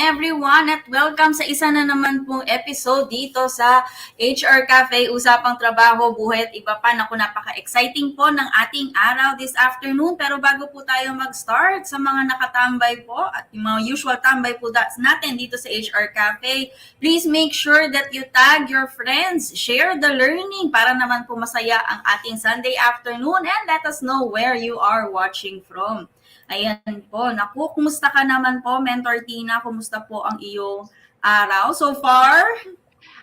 everyone at welcome sa isa na naman pong episode dito sa HR Cafe, Usapang Trabaho, Buhay at Iba Pa. Naku, napaka-exciting po ng ating araw this afternoon. Pero bago po tayo mag-start sa mga nakatambay po at yung mga usual tambay po natin dito sa HR Cafe, please make sure that you tag your friends, share the learning para naman po masaya ang ating Sunday afternoon and let us know where you are watching from. Ayan po. Naku, kumusta ka naman po, Mentor Tina? Kumusta po ang iyong araw so far?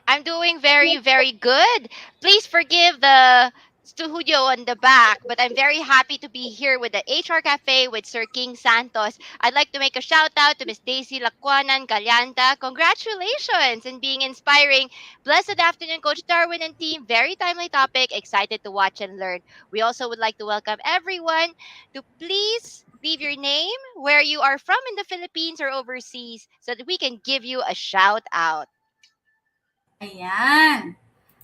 I'm doing very, very good. Please forgive the studio on the back, but I'm very happy to be here with the HR Cafe with Sir King Santos. I'd like to make a shout out to Miss Daisy Lacuanan Galianta. Congratulations in being inspiring. Blessed afternoon, Coach Darwin and team. Very timely topic. Excited to watch and learn. We also would like to welcome everyone to please leave your name, where you are from in the Philippines or overseas, so that we can give you a shout out. Ayan.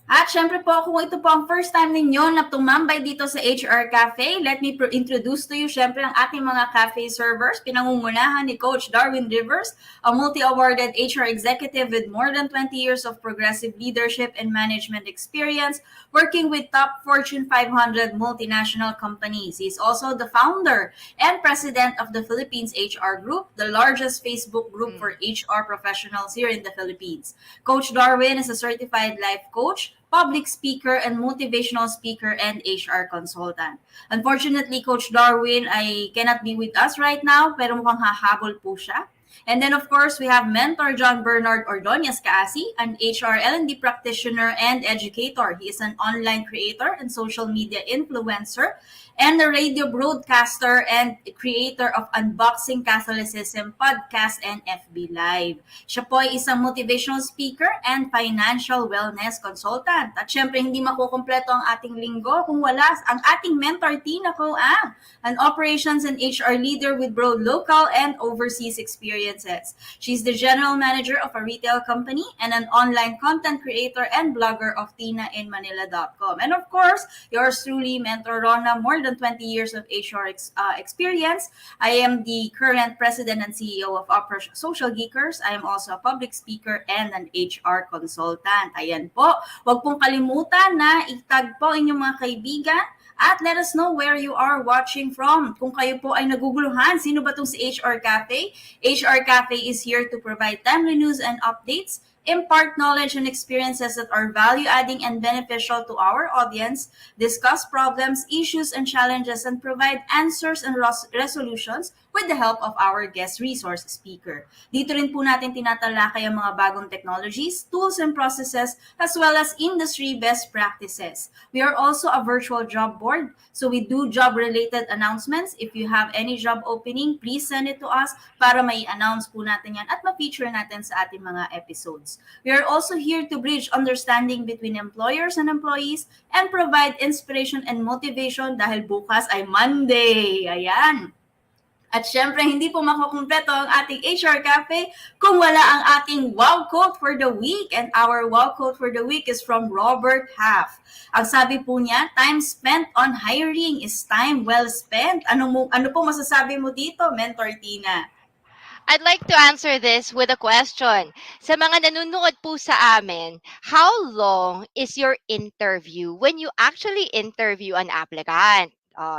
At syempre po, kung ito po ang first time ninyo na tumambay dito sa HR Cafe, let me introduce to you syempre ang ating mga cafe servers. Pinangungunahan ni Coach Darwin Rivers, a multi-awarded HR executive with more than 20 years of progressive leadership and management experience, working with top Fortune 500 multinational companies. He's also the founder and president of the Philippines HR Group, the largest Facebook group for HR professionals here in the Philippines. Coach Darwin is a certified life coach, public speaker, and motivational speaker and HR consultant. Unfortunately, Coach Darwin ay cannot be with us right now, pero mukhang hahabol po siya. And then, of course, we have Mentor John Bernard Ordonez Caasi, an HR L&D practitioner and educator. He is an online creator and social media influencer and a radio broadcaster and creator of Unboxing Catholicism podcast and FB Live. Siya po ay isang motivational speaker and financial wellness consultant. At syempre, hindi makukumpleto ang ating linggo kung wala ang ating mentor Tina ko an operations and HR leader with broad local and overseas experiences. She's the general manager of a retail company and an online content creator and blogger of TinaInManila.com. And of course, yours truly, Mentor Rona, more than 20 years of HR experience. I am the current president and CEO of Opera Social Geekers. I am also a public speaker and an HR consultant. Ayan po. Huwag pong kalimutan na itag po inyong mga kaibigan at let us know where you are watching from. Kung kayo po ay naguguluhan, sino ba itong si HR Cafe? HR Cafe is here to provide timely news and updates, impart knowledge and experiences that are value-adding and beneficial to our audience, discuss problems, issues, and challenges, and provide answers and resolutions with the help of our guest resource speaker. Dito rin po natin tinatalakay ang mga bagong technologies, tools, and processes, as well as industry best practices. We are also a virtual job board, so we do job-related announcements. If you have any job opening, please send it to us para may announce po natin yan at ma-feature natin sa ating mga episodes. We are also here to bridge understanding between employers and employees and provide inspiration and motivation dahil bukas ay Monday. Ayan. At syempre, hindi po makukumpleto ang ating HR Cafe kung wala ang ating wow quote for the week. And our wow quote for the week is from Robert Half. Ang sabi po niya, time spent on hiring is time well spent. Ano po masasabi mo dito, Mentor Tina? I'd like to answer this with a question. Sa mga nanonood po sa amin, how long is your interview when you actually interview an applicant?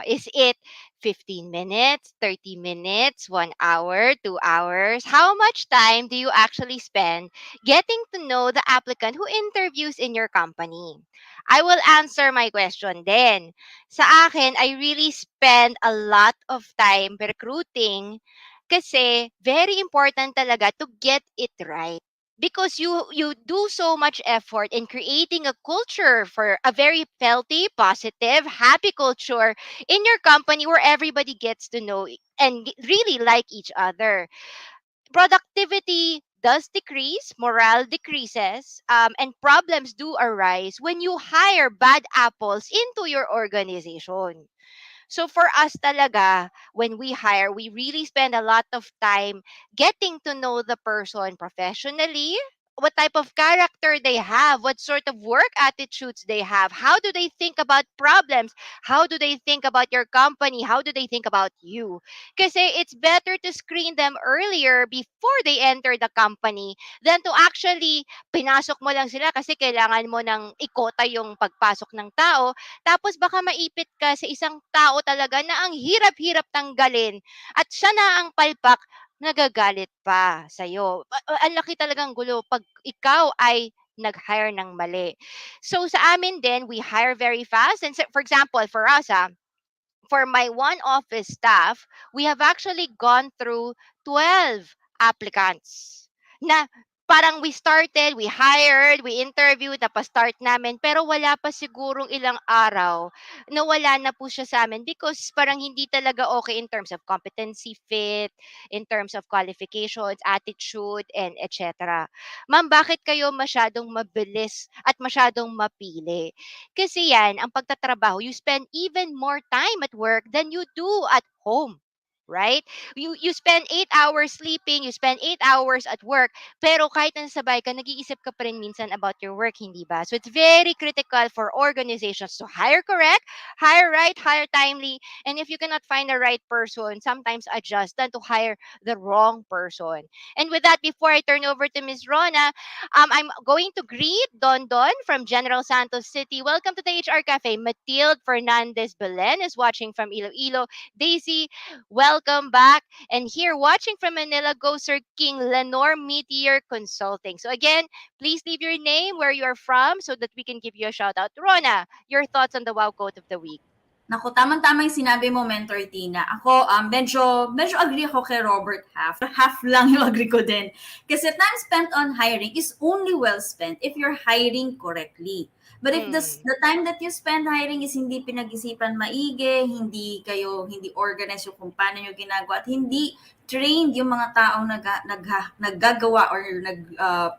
Is it 15 minutes, 30 minutes, 1 hour, 2 hours? How much time do you actually spend getting to know the applicant who interviews in your company? I will answer my question then. Sa akin, I really spend a lot of time recruiting kasi very important talaga to get it right. Because you do so much effort in creating a culture for a very healthy, positive, happy culture in your company where everybody gets to know and really like each other. Productivity does decrease, morale decreases, and problems do arise when you hire bad apples into your organization. So for us talaga, when we hire, we really spend a lot of time getting to know the person professionally, what type of character they have, what sort of work attitudes they have, how do they think about problems, how do they think about your company, how do they think about you. Kasi it's better to screen them earlier before they enter the company than to actually pinasok mo lang sila kasi kailangan mo ng ikota yung pagpasok ng tao, tapos baka maipit ka sa isang tao talaga na ang hirap-hirap tanggalin at siya na ang palpak, nagagalit pa sa'yo. Ang laki talagang gulo pag ikaw ay nag-hire ng mali. So sa amin din, we hire very fast. And for example, for us, for my one office staff, we have actually gone through 12 applicants. Na parang we hired, we interviewed, tapos start namin, pero wala pa sigurong ilang araw na wala na po siya sa amin because parang hindi talaga okay in terms of competency fit, in terms of qualifications, attitude, and etc. Ma'am, bakit kayo masyadong mabilis at masyadong mapili? Kasi yan, ang pagtatrabaho, you spend even more time at work than you do at home. Right? You spend 8 hours sleeping, you spend 8 hours at work, pero kahit nasa sabay ka, nag-iisip ka pa rin minsan about your work, hindi ba? So it's very critical for organizations to hire correct, hire right, hire timely, and if you cannot find the right person, sometimes adjust than to hire the wrong person. And with that, before I turn over to Miss Rona, I'm going to greet Don Don from General Santos City. Welcome to the HR Cafe. Matilde Fernandez Belen is watching from Iloilo. Daisy, welcome back. And here watching from Manila, go Sir King Lennor Metier Consulting. So again, please leave your name, where you are from, so that we can give you a shout out. Rona, your thoughts on the wow quote of the week. Naku, tamang-tama yung sinabi mo, Mentor Tina. Ako, medyo agree ako kay Robert half. Half lang yung agree ko din. Kasi time spent on hiring is only well spent if you're hiring correctly. But if the time that you spend hiring is hindi pinag-isipan maigi, hindi organized yung kung paano nyo ginagawa, at hindi trained yung mga taong naggagawa or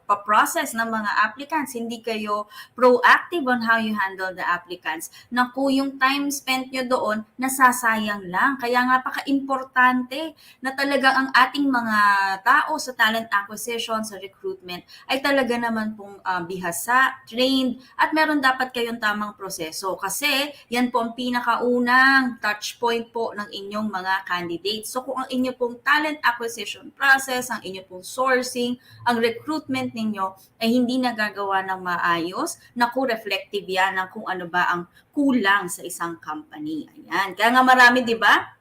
pa-process ng mga applicants, hindi kayo proactive on how you handle the applicants, naku, yung time spent nyo doon, nasasayang lang. Kaya nga paka-importante na talaga ang ating mga tao sa talent acquisition, sa recruitment, ay talaga naman pong bihasa, trained, at meron dapat kayong tamang proseso. Kasi yan po ang pinakaunang touch point po ng inyong mga candidates. So kung ang inyo pong talent acquisition process, ang inyo pong sourcing, ang recruitment ninyo ay hindi nagagawa ng maayos, naku, reflective yan ng kung ano ba ang kulang sa isang company. Ayan. Kaya nga marami, di ba?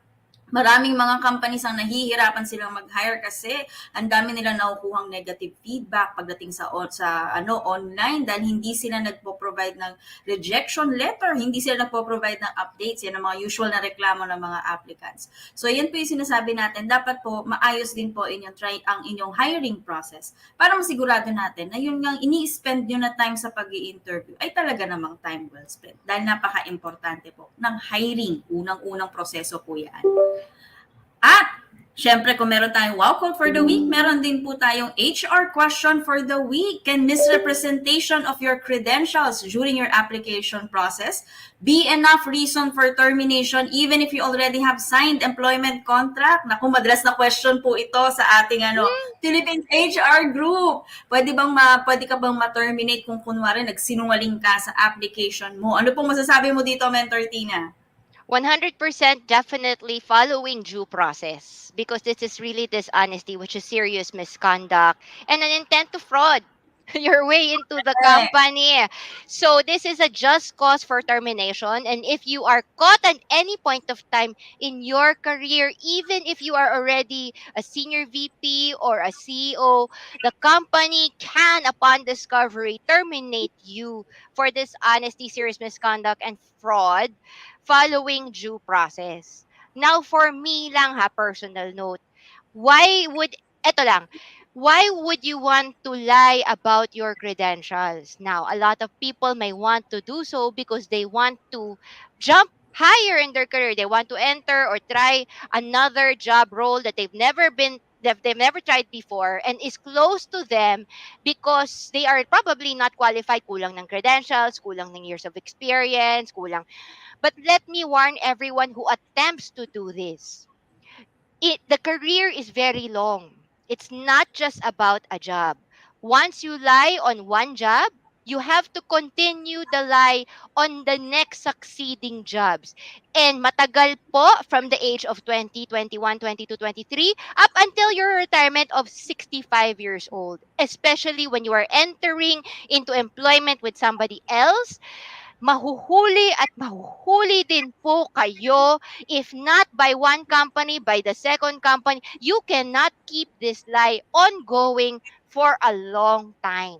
Maraming mga companies ang nahihirapan silang mag-hire kasi ang dami nila nakukuhang negative feedback pagdating sa online dahil hindi sila nagpo-provide ng rejection letter, hindi sila nagpo-provide ng updates, yan ang mga usual na reklamo ng mga applicants. So yan po yung sinasabi natin, dapat po maayos din po ang inyong hiring process para masigurado natin na yun nga ini-spend nyo na time sa pag-i-interview ay talaga namang time well spent dahil napaka-importante po ng hiring, unang-unang proseso po yan. At, syempre, kung meron tayong wow quote for the week, meron din po tayong HR question for the week. Can misrepresentation of your credentials during your application process be enough reason for termination even if you already have signed employment contract? Naku, madalas na question po ito sa ating Philippines HR group. Pwede ka bang ma-terminate kung kunwari nagsinungaling ka sa application mo? Ano pong masasabi mo dito, Mentor Tina? 100% definitely following due process, because this is really dishonesty, which is serious misconduct and an intent to fraud your way into the company. So this is a just cause for termination, and if you are caught at any point of time in your career, even if you are already a senior VP or a CEO, the company can, upon discovery, terminate you for dishonesty, serious misconduct, and fraud following due process. Now, for me lang ha, personal note, why would, eto lang, why would you want to lie about your credentials? Now, a lot of people may want to do so because they want to jump higher in their career. They want to enter or try another job role that they've never tried before and is close to them because they are probably not qualified, kulang ng credentials, kulang ng years of experience, kulang. But let me warn everyone who attempts to do this. The career is very long. It's not just about a job. Once you lie on one job, you have to continue the lie on the next succeeding jobs. And matagal po from the age of 20, 21, 22, 23 up until your retirement of 65 years old. Especially when you are entering into employment with somebody else, mahuhuli at mahuhuli din po kayo. If not by one company, by the second company. You cannot keep this lie ongoing for a long time.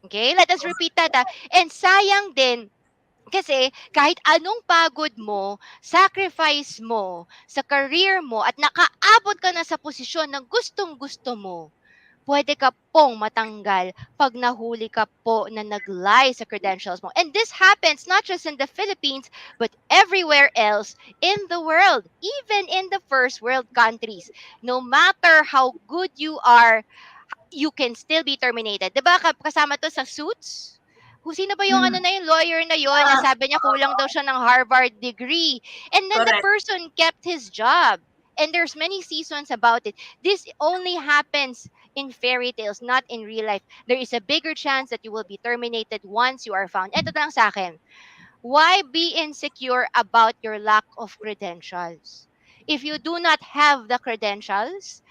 Okay? Let us repeat that. And sayang din, kasi kahit anong pagod mo, sacrifice mo sa career mo at nakaabot ka na sa posisyon na gustong-gusto mo, puwede ka pong matanggal 'pag nahuli ka po na nag-lie sa credentials mo. And this happens not just in the Philippines, but everywhere else in the world, even in the first world countries. No matter how good you are, you can still be terminated. 'Di ba kasama 'to sa Suits? Sino ba yung ano Mm. na yung lawyer na yun na sabi niya kulang daw siya ng Harvard degree. And then the Correct. person kept his job. And there's many seasons about it. This only happens in fairy tales, not in real life. There is a bigger chance that you will be terminated once you are found. Ito lang sa akin. Why be insecure about your lack of credentials? If you do not have the credentials,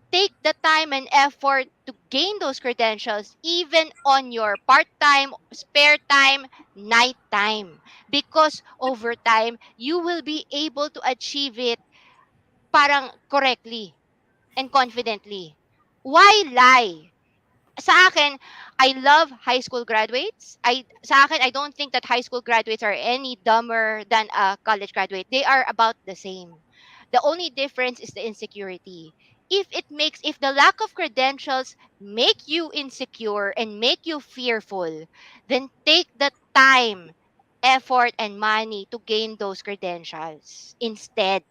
take the time and effort to gain those credentials even on your part-time, spare time, night time. Because over time, you will be able to achieve it parang correctly and confidently. Why lie? Sa akin, I love high school graduates. Sa akin, I don't think that high school graduates are any dumber than a college graduate. They are about the same. The only difference is the insecurity. If the lack of credentials make you insecure and make you fearful, then take the time, effort, and money to gain those credentials instead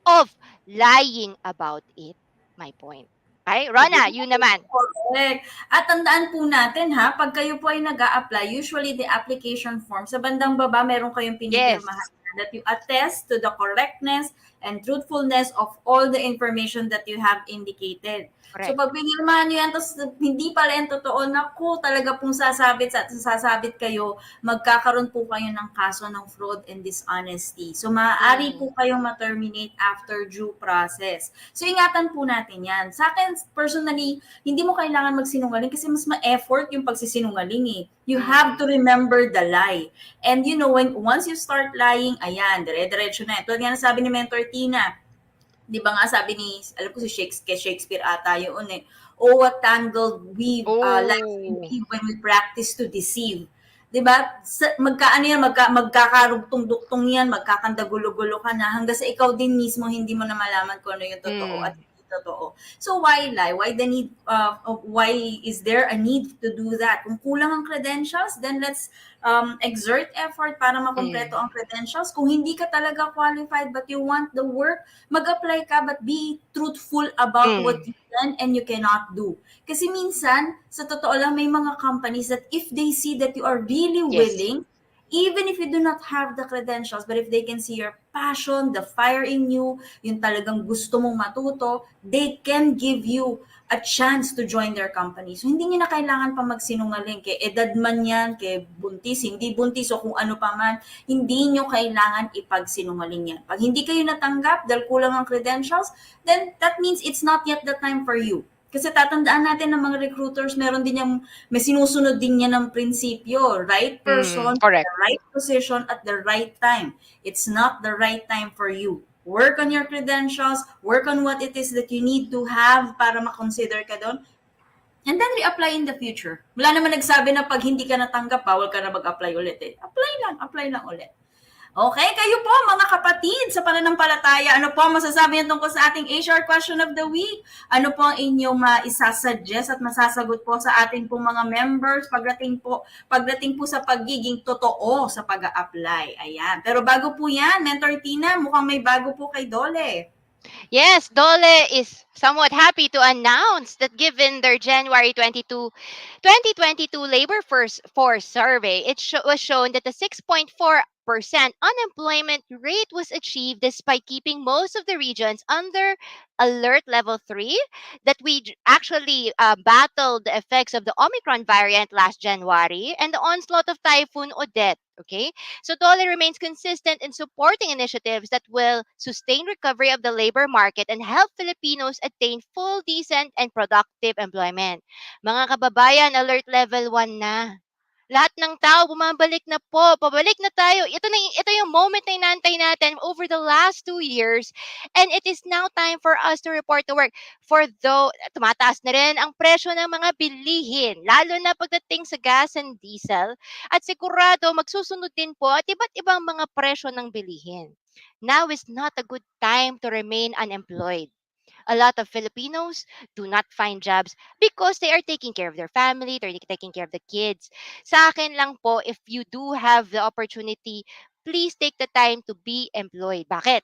of lying about it. My point. Okay, Rona, you naman. Correct. At tandaan po natin ha, pag kayo po ay nag apply usually the application form, sa bandang baba meron kayong pinipirmahan Yes. that you attest to the correctness and truthfulness of all the information that you have indicated. So Correct. pag pinirmahan nyo yan, tapos hindi pala yan totoo, naku, talaga pong sasabit kayo, magkakaroon po kayo ng kaso ng fraud and dishonesty. So maaari po Mm. kayong ma-terminate after due process. So ingatan po natin yan. Sa akin, personally, hindi mo kailangan magsinungaling kasi mas ma-effort yung pagsisinungaling eh. You have to Mm. remember the lie. And you know, once you start lying, ayan, dire-diretso na. Ito nga sabi ni Mentor Tina, di ba nga sabi ni, alam ko si Shakespeare ata yun eh, oh, what tangled lies we Oh. weave when we practice to deceive. Di ba? Magkaano yan, magkakarugtong-duktong yan, magkakandagulo-gulo ka na, hanggang sa ikaw din mismo hindi mo na malaman kung ano yung totoo at Mm. hindi totoo. So why lie? Why is there a need to do that? Kung kulang ang credentials, then let's exert effort para makompleto Mm. ang credentials. Kung hindi ka talaga qualified but you want the work, mag-apply ka but be truthful about what Mm. you can and you cannot do. Kasi minsan, sa totoo lang, may mga companies that if they see that you are really Yes. willing, even if you do not have the credentials, but if they can see your passion, the fire in you, yung talagang gusto mong matuto, they can give you a chance to join their company. So, hindi nyo na kailangan pa magsinungaling. Kay edad man yan, kay buntis, hindi buntis, o kung ano pa man, hindi nyo kailangan ipagsinungaling yan. Pag hindi kayo natanggap dahil kulang ang credentials, then that means it's not yet the time for you. Kasi tatandaan natin ng mga recruiters, may sinusunod din niya ng prinsipyo. Right Mm. person, Correct. the right position at the right time. It's not the right time for you. Work on your credentials, work on what it is that you need to have para makonsider ka doon, and then reapply in the future. Wala naman nagsabi na pag hindi ka natanggap, bawal ka na mag-apply ulit eh. Apply lang ulit. Okay, kayo po mga kapatid sa pananampalataya, ano po ang masasabi niyo tungkol sa ating HR question of the week? Ano po ang inyong maisasuggest at masasagot po sa ating po mga members pagdating po sa pagiging totoo sa pag-a-apply? Ayan. Pero bago po yan, Mentor Tina, mukhang may bago po kay Dole. Yes, Dole is somewhat happy to announce that given their January 2022 labor force survey, was shown that the 6.4 unemployment rate was achieved despite keeping most of the regions under alert level 3, that we actually battled the effects of the Omicron variant last January and the onslaught of Typhoon Odette. Okay, so Dole remains consistent in supporting initiatives that will sustain recovery of the labor market and help Filipinos attain full, decent, and productive employment. Mga kababayan, alert level 1 na. Lahat ng tao bumabalik na po. Pabalik na tayo. Ito yung moment na inantay natin over the last 2 years. And it is now time for us to report to work. For though, tumataas na rin ang presyo ng mga bilihin. Lalo na pagdating sa gas and diesel. At sigurado, magsusunod din po at iba't ibang mga presyo ng bilihin. Now is not a good time to remain unemployed. A lot of Filipinos do not find jobs because they are taking care of their family, they're taking care of the kids. Sa akin lang po, if you do have the opportunity, please take the time to be employed. Bakit?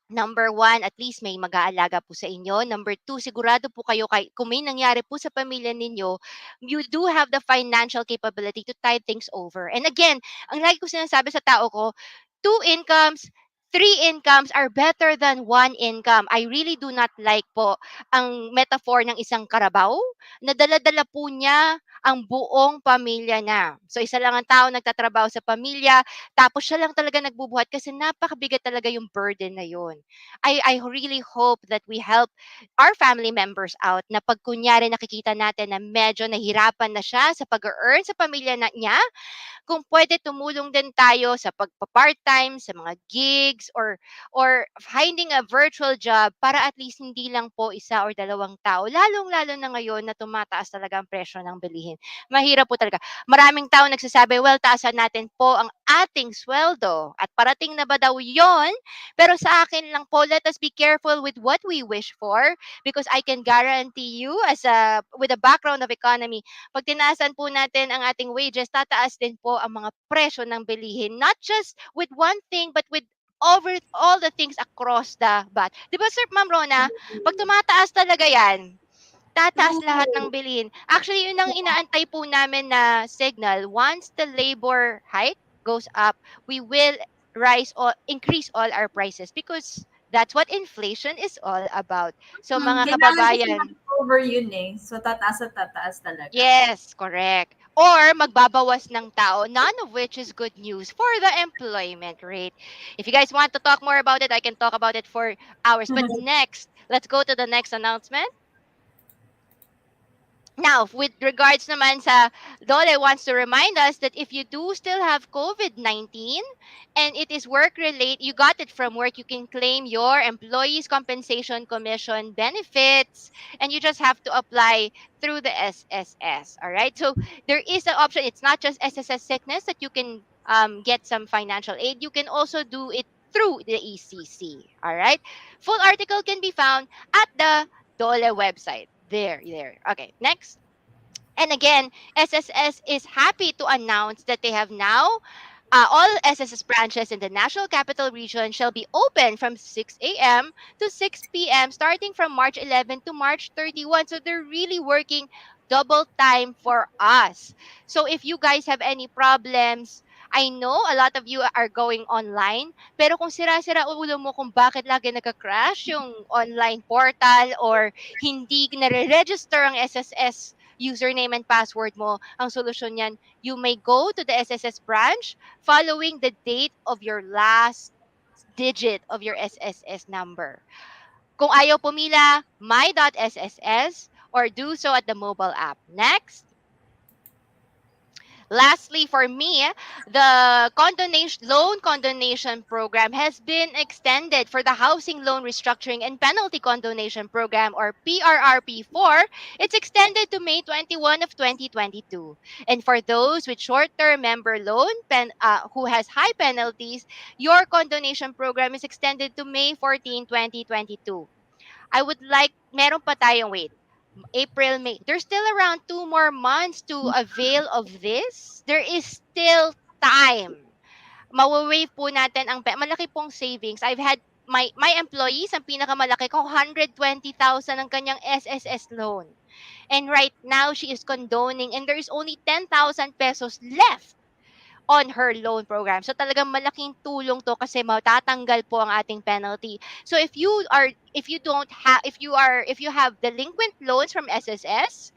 Number one, at least may mag-aalaga po sa inyo. Number two, sigurado po kayo kung may nangyari po sa pamilya ninyo, you do have the financial capability to tide things over. And again, ang lagi ko sinasabi sa tao ko, two incomes, three incomes are better than one income. I really do not like po ang metaphor ng isang karabaw na dala-dala po niya ang buong pamilya na. So isa lang ang tao nagtatrabaho sa pamilya, tapos siya lang talaga nagbubuhat kasi napakabigat talaga yung burden na yun. I really hope that we help our family members out na pag kunyari nakikita natin na medyo nahirapan na siya sa pag-earn sa pamilya niya, kung pwede tumulong din tayo sa pagpa-part-time, sa mga gigs, or finding a virtual job para at least hindi lang po isa or dalawang tao. Lalong-lalo na ngayon na tumataas talaga ang presyo ng bilihin. Mahirap po talaga. Maraming tao nagsasabi, well, taasan natin po ang ating sweldo. At parating na ba daw yon? Pero sa akin lang po, let us be careful with what we wish for because I can guarantee you with a background of economy, pag tinaasan po natin ang ating wages, tataas din po ang mga presyo ng bilihin. Not just with one thing, but with over all the things across the bat. Di ba, Sir Ma'am Rona, pag tumataas talaga yan, tataas lahat ng True. bilihin. Actually, yun ang inaantay po namin na signal. Once the labor hike goes up, we will increase all our prices because that's what inflation is all about. So mga Kailangan kasi kababayan, mag-cover yun eh. So, tataas at tataas talaga. yes, correct. Or magbabawas ng tao, none of which is good news for the employment rate. If you guys want to talk more about it, I can talk about it for hours. But next, let's go to the next announcement. Now, with regards naman sa Dole wants to remind us that if you do still have COVID-19 and it is work related, you got it from work, you can claim your employees compensation commission benefits and you just have to apply through the SSS. All right. So there is an option. It's not just SSS sickness that you can get some financial aid. You can also do it through the ECC. All right. Full article can be found at the Dole website. There. Okay, next. And again, SSS is happy to announce that they have now all SSS branches in the National Capital Region shall be open from 6 a.m. to 6 p.m. starting from March 11 to March 31. So they're really working double time for us. So if you guys have any problems, I know a lot of you are going online, pero kung sira-sira ulo mo kung bakit lagi nagka-crash yung online portal or hindi nare-register ang SSS username and password mo, ang solusyon niyan, you may go to the SSS branch following the date of your last digit of your SSS number. Kung ayaw pumila, my.sss or do so at the mobile app. Next. Lastly, for me, the loan condonation program has been extended for the Housing Loan Restructuring and Penalty Condonation Program or PRRP4. It's extended to May 21 of 2022. And for those with short-term member loan who has high penalties, your condonation program is extended to May 14, 2022. I would like, meron pa tayong wait. April, May. There's still around 2 more months to avail of this. There is still time. Mawa-waive po natin malaki pong savings. I've had my employees, ang pinakamalaki ko, 120,000 ang kanyang SSS loan. And right now, she is condoning and there is only 10,000 pesos left on her loan program. So talagang malaking tulong to kasi matatanggal po ang ating penalty. So if you have delinquent loans from SSS,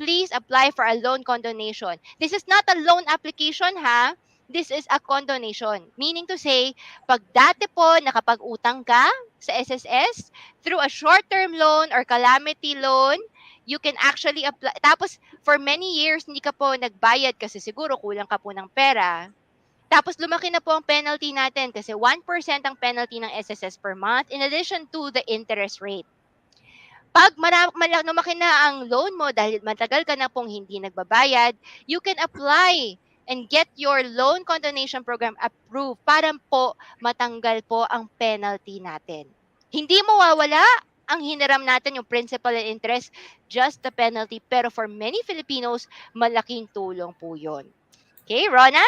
please apply for a loan condonation. This is not a loan application ha. This is a condonation. Meaning to say, pag dati po nakapag-utang ka sa SSS through a short-term loan or calamity loan, you can actually apply. Tapos, for many years, hindi ka po nagbayad kasi siguro kulang ka po ng pera. Tapos lumaki na po ang penalty natin kasi 1% ang penalty ng SSS per month in addition to the interest rate. Pag lumaki na ang loan mo dahil matagal ka na pong hindi nagbabayad, you can apply and get your loan condonation program approved para po matanggal po ang penalty natin. Hindi mawawala ang hiniram natin yung principal and interest, just the penalty. Pero for many Filipinos, malaking tulong po yun. Okay, Rona?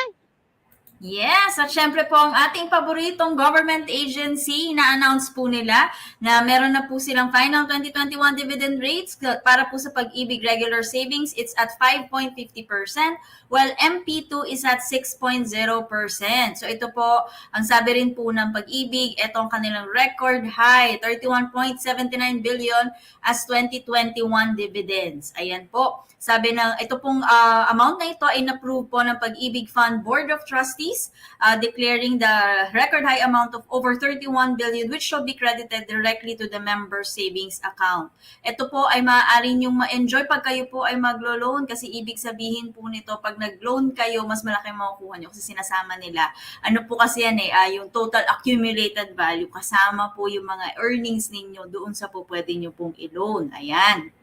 Yes, at syempre po ang ating paboritong government agency, na-announce po nila na meron na po silang final 2021 dividend rates para po sa Pag-ibig regular savings, it's at 5.50%, while MP2 is at 6.0%. So ito po, ang sabi rin po ng Pag-ibig, itong kanilang record high, 31.79 billion as 2021 dividends. Ayan po. Sabi ng ito pong amount na ito ay na-approve po ng Pag-ibig Fund Board of Trustees, declaring the record high amount of over 31 billion which shall be credited directly to the member savings account. Ito po ay maaari niyong ma-enjoy pag kayo po ay maglo-loan kasi ibig sabihin po nito pag nag-loan kayo, mas malaki makukuha niyo kasi sinasama nila. Ano po kasi yan yung total accumulated value kasama po yung mga earnings ninyo doon sa po pwede niyo pong i-loan. Ayan.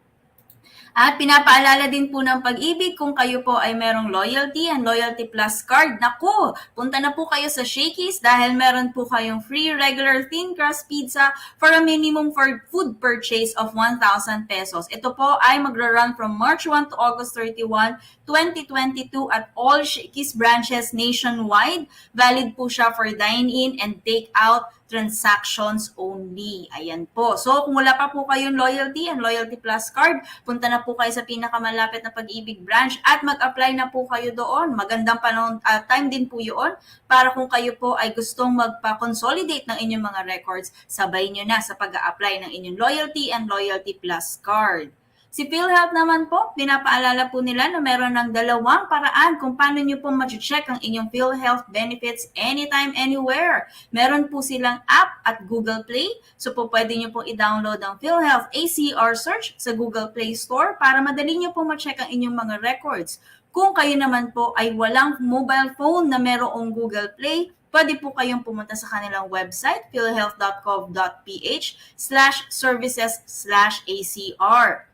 At pinapaalala din po ng Pag-ibig kung kayo po ay merong loyalty and loyalty plus card. Naku, punta na po kayo sa Shakey's dahil meron po kayong free regular thin crust pizza for a minimum for food purchase of 1,000 pesos. Ito po ay magra-run from March 1 to August 31, 2022 at all Shakey's branches nationwide. Valid po siya for dine-in and take-out transactions only. Ayan po. So, kung wala pa po kayong loyalty and loyalty plus card, punta na po kayo sa pinakamalapit na Pag-ibig branch at mag-apply na po kayo doon. Magandang panahon, time din po yun para kung kayo po ay gustong magpa-consolidate ng inyong mga records, sabay nyo na sa pag-a-apply ng inyong loyalty and loyalty plus card. Si PhilHealth naman po, pinapaalala po nila na meron ng dalawang paraan kung paano nyo po ma-check ang inyong PhilHealth benefits anytime, anywhere. Meron po silang app at Google Play. So po pwede nyo po i-download ang PhilHealth ACR search sa Google Play Store para madali nyo po ma-check ang inyong mga records. Kung kayo naman po ay walang mobile phone na merong Google Play, pwede po kayong pumunta sa kanilang website, philhealth.gov.ph/services/ACR.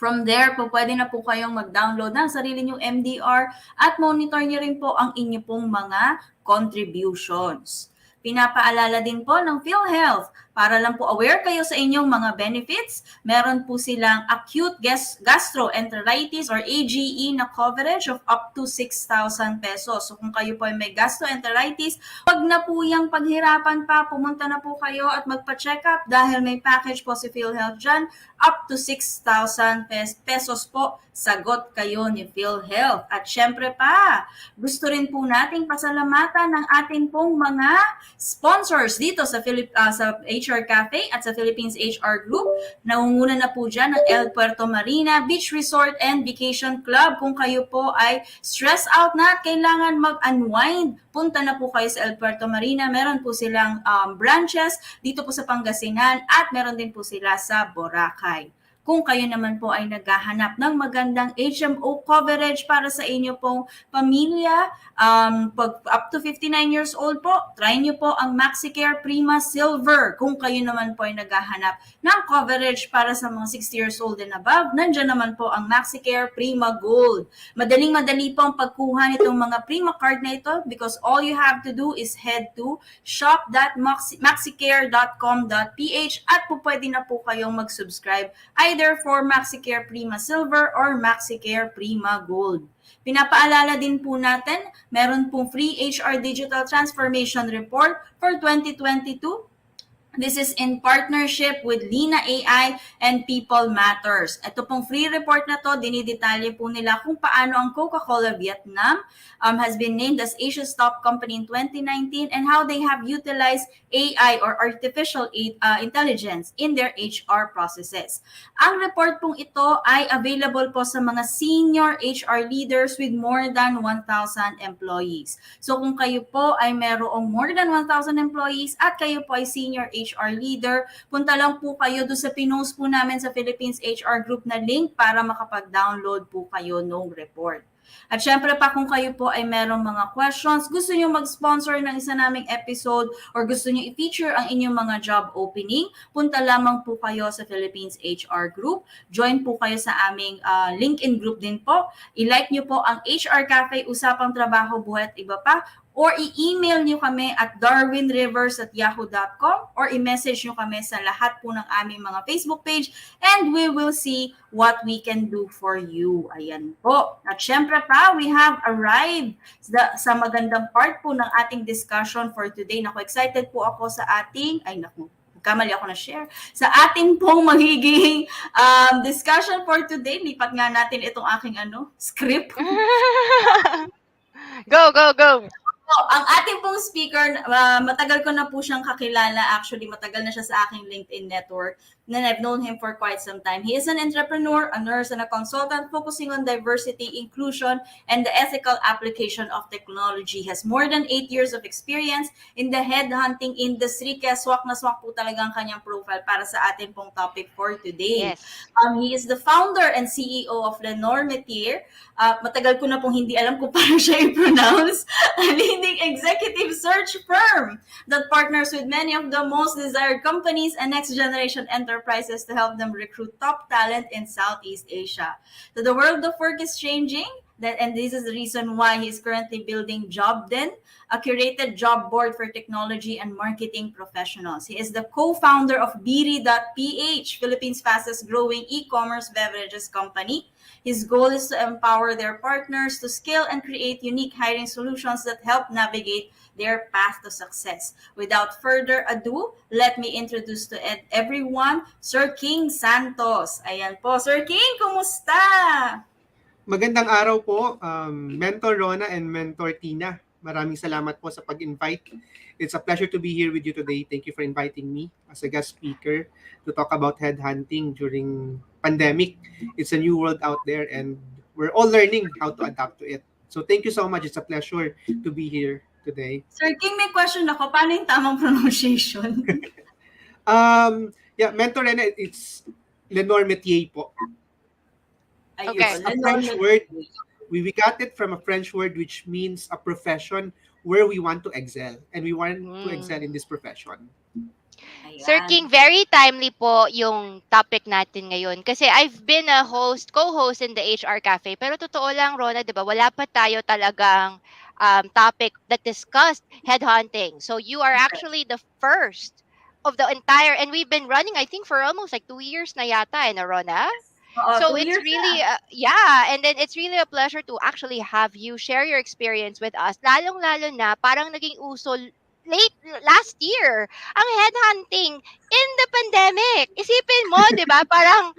From there po, pwede na po kayong mag-download ng sarili nyong MDR at monitor niyo rin po ang inyo pong mga contributions. Pinapaalala din po ng PhilHealth para lang po aware kayo sa inyong mga benefits. Meron po silang acute gastroenteritis or AGE na coverage of up to 6,000 pesos. So kung kayo po ay may gastroenteritis, wag na po yung paghirapan pa. Pumunta na po kayo at magpa-check up dahil may package po si PhilHealth dyan. Up to 6,000 pesos po, sagot kayo ni PhilHealth. At syempre pa, gusto rin po nating pasalamatan ng ating pong mga sponsors dito sa HR Cafe at sa Philippines HR Group. Nangunguna na po dyan ng El Puerto Marina Beach Resort and Vacation Club. Kung kayo po ay stress out na at kailangan mag-unwind, punta na po kayo sa El Puerto Marina. Meron po silang branches dito po sa Pangasinan at meron din po sila sa Boracay. Kung kayo naman po ay naghahanap ng magandang HMO coverage para sa inyo pong pamilya, pag up to 59 years old po, try nyo po ang MaxiCare Prima Silver. Kung kayo naman po ay naghahanap ng coverage para sa mga 60 years old and above, nandiyan naman po ang MaxiCare Prima Gold. Madaling-madali po ang pagkuha nitong mga Prima card na ito because all you have to do is head to shop.maxicare.com.ph at po pwede na po kayong mag-subscribe either for MaxiCare Prima Silver or MaxiCare Prima Gold. Pinapaalala din po natin, meron pong free HR Digital Transformation Report for 2022 This is in partnership with Lina AI and People Matters. Ito pong free report na to, dinidetalye po nila kung paano ang Coca-Cola Vietnam has been named as Asia's top company in 2019 and how they have utilized AI or artificial intelligence in their HR processes. Ang report pong ito ay available po sa mga senior HR leaders with more than 1,000 employees. So kung kayo po ay merong more than 1,000 employees at kayo po ay senior HR leader, punta lang po kayo doon sa pinost po namin sa Philippines HR Group na link para makapag-download po kayo ng report. At syempre pa kung kayo po ay merong mga questions, gusto nyo mag-sponsor ng isa naming episode or gusto nyo i-feature ang inyong mga job opening, punta lamang po kayo sa Philippines HR Group. Join po kayo sa aming LinkedIn group din po. I-like nyo po ang HR Cafe, Usapang Trabaho, Buhay at Iba Pa, or i-email nyo kami at darwinrivers@yahoo.com or i-message nyo kami sa lahat po ng aming mga Facebook page and we will see what we can do for you. Ayan po. At syempre pa, we have arrived sa magandang part po ng ating discussion for today. Naku, excited po ako sa ating, kamali ako na share. Sa ating pong magiging discussion for today, lipat nga natin itong aking script. Go, go, go! Ang ating pong speaker, matagal ko na po siyang kakilala. Actually, matagal na siya sa aking LinkedIn network. And I've known him for quite some time. He is an entrepreneur, a nurse, and a consultant focusing on diversity, inclusion, and the ethical application of technology. He has more than 8 years of experience in the headhunting industry. Kaya swak na swak po talaga ang kanyang profile para sa ating pong topic for today. Yes. He is the founder and CEO of Lennor, Metier. Matagal ko na pong hindi alam kung paano siya i-pronounce. A leading executive search firm that partners with many of the most desired companies and next-generation enterprises to help them recruit top talent in Southeast Asia. So the world of work is changing, and this is the reason why he's currently building JobDen, a curated job board for technology and marketing professionals. He is the co-founder of Biri.ph, Philippines' fastest growing e-commerce beverages company. His goal is to empower their partners to scale and create unique hiring solutions that help navigate their path to success. Without further ado, let me introduce to everyone, Sir King Santos. Ayan po. Sir King, kumusta? Magandang araw po, Mentor Rona and Mentor Tina. Maraming salamat po sa pag-invite. It's a pleasure to be here with you today. Thank you for inviting me as a guest speaker to talk about headhunting during pandemic. It's a new world out there and we're all learning how to adapt to it. So thank you so much. It's a pleasure to be here today. Sir King, may question ako. Paano yung tamang pronunciation? Mentor Rona, it's Lennor Metier po. Okay. It's a French word. We got it from a French word which means a profession where we want to excel. And we want to excel in this profession. Sir King, very timely po yung topic natin ngayon. Kasi I've been a co-host in the HR Cafe. Pero totoo lang, Rona, di ba, wala pa tayo talagang topic that discussed headhunting. So you are actually the first of the entire, and we've been running, I think, for almost like 2 years na yata, Rona? So it's really, and then it's really a pleasure to actually have you share your experience with us. Lalong-lalo na, parang naging uso late last year ang headhunting in the pandemic. Isipin mo, di ba? Parang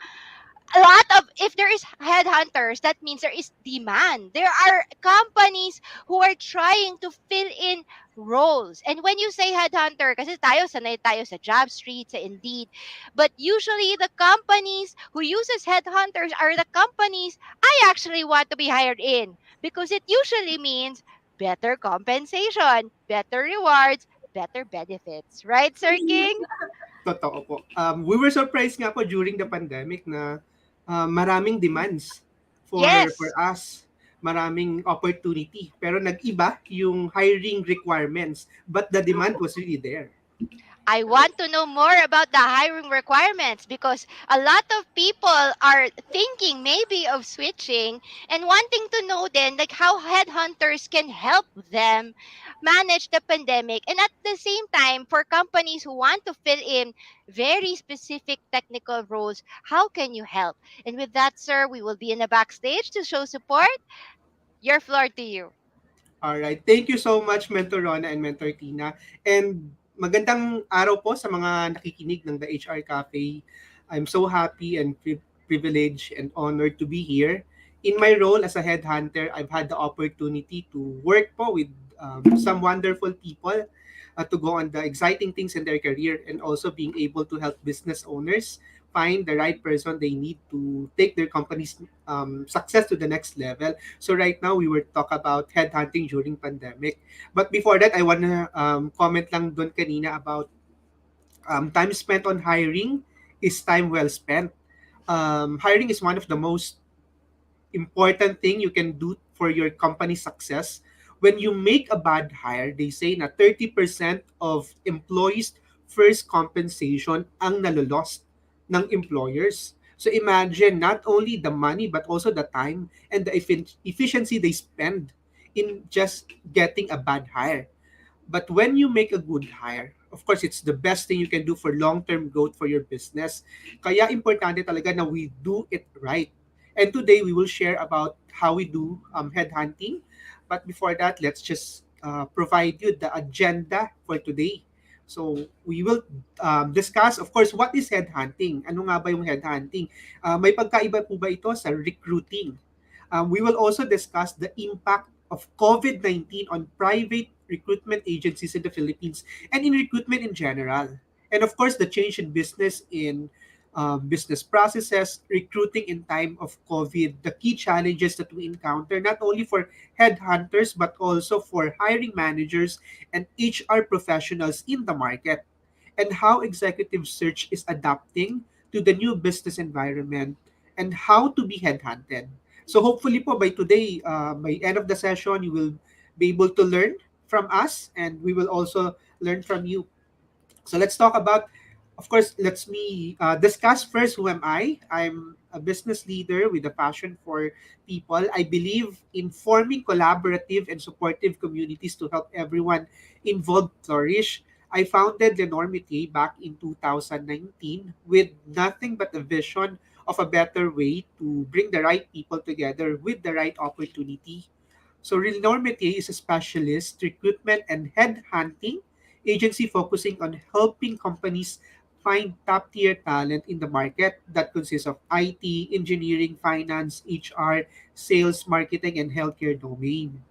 a lot of, if there is headhunters, that means there is demand. There are companies who are trying to fill in roles. And when you say headhunter, kasi tayo sanay tayo sa job street, sa Indeed, but usually the companies who uses headhunters are the companies I actually want to be hired in, because it usually means better compensation, better rewards, better benefits. Right, Sir King? Totoo po. We were surprised nga po during the pandemic na maraming demands for us. Maraming opportunity. Pero nag-iba yung hiring requirements. But the demand was really there. I want to know more about the hiring requirements, because a lot of people are thinking maybe of switching and wanting to know then like how headhunters can help them manage the pandemic, and at the same time for companies who want to fill in very specific technical roles, how can you help? And with that, sir, we will be in the backstage to show support. Your floor to you. All right. Thank you so much, Mentor Rona and Mentor Tina. And Magandang araw po sa mga nakikinig ng The HR Cafe. I'm so happy and privileged and honored to be here. In my role as a headhunter, I've had the opportunity to work po with some wonderful people to go on the exciting things in their career, and also being able to help business owners find the right person they need to take their company's success to the next level. So right now, we will talk about headhunting during pandemic. But before that, I wanna comment lang doon kanina about time spent on hiring is time well spent. Hiring is one of the most important thing you can do for your company success. When you make a bad hire, they say na 30% of employees' first compensation ang nalolost ng employers. So imagine not only the money but also the time and the efficiency they spend in just getting a bad hire. But when you make a good hire, of course, it's the best thing you can do for long-term growth for your business. Kaya importante talaga na we do it right. And today, we will share about how we do headhunting. But before that, let's just provide you the agenda for today. So, we will discuss, of course, what is headhunting? Ano nga ba yung headhunting? May pagkaiba po ba ito sa recruiting? We will also discuss the impact of COVID-19 on private recruitment agencies in the Philippines and in recruitment in general. And of course, the change in business business processes, recruiting in time of COVID, the key challenges that we encounter, not only for headhunters, but also for hiring managers and HR professionals in the market, and how executive search is adapting to the new business environment, and how to be headhunted. So hopefully po by today, by end of the session, you will be able to learn from us, and we will also learn from you. So let's talk about, of course, let's me discuss first who am I. I'm a business leader with a passion for people. I believe in forming collaborative and supportive communities to help everyone involved flourish. I founded Lennor Metier back in 2019 with nothing but a vision of a better way to bring the right people together with the right opportunity. So Lennor Metier is a specialist recruitment and headhunting agency focusing on helping companies find top-tier talent in the market that consists of IT, engineering, finance, HR, sales, marketing, and healthcare domain.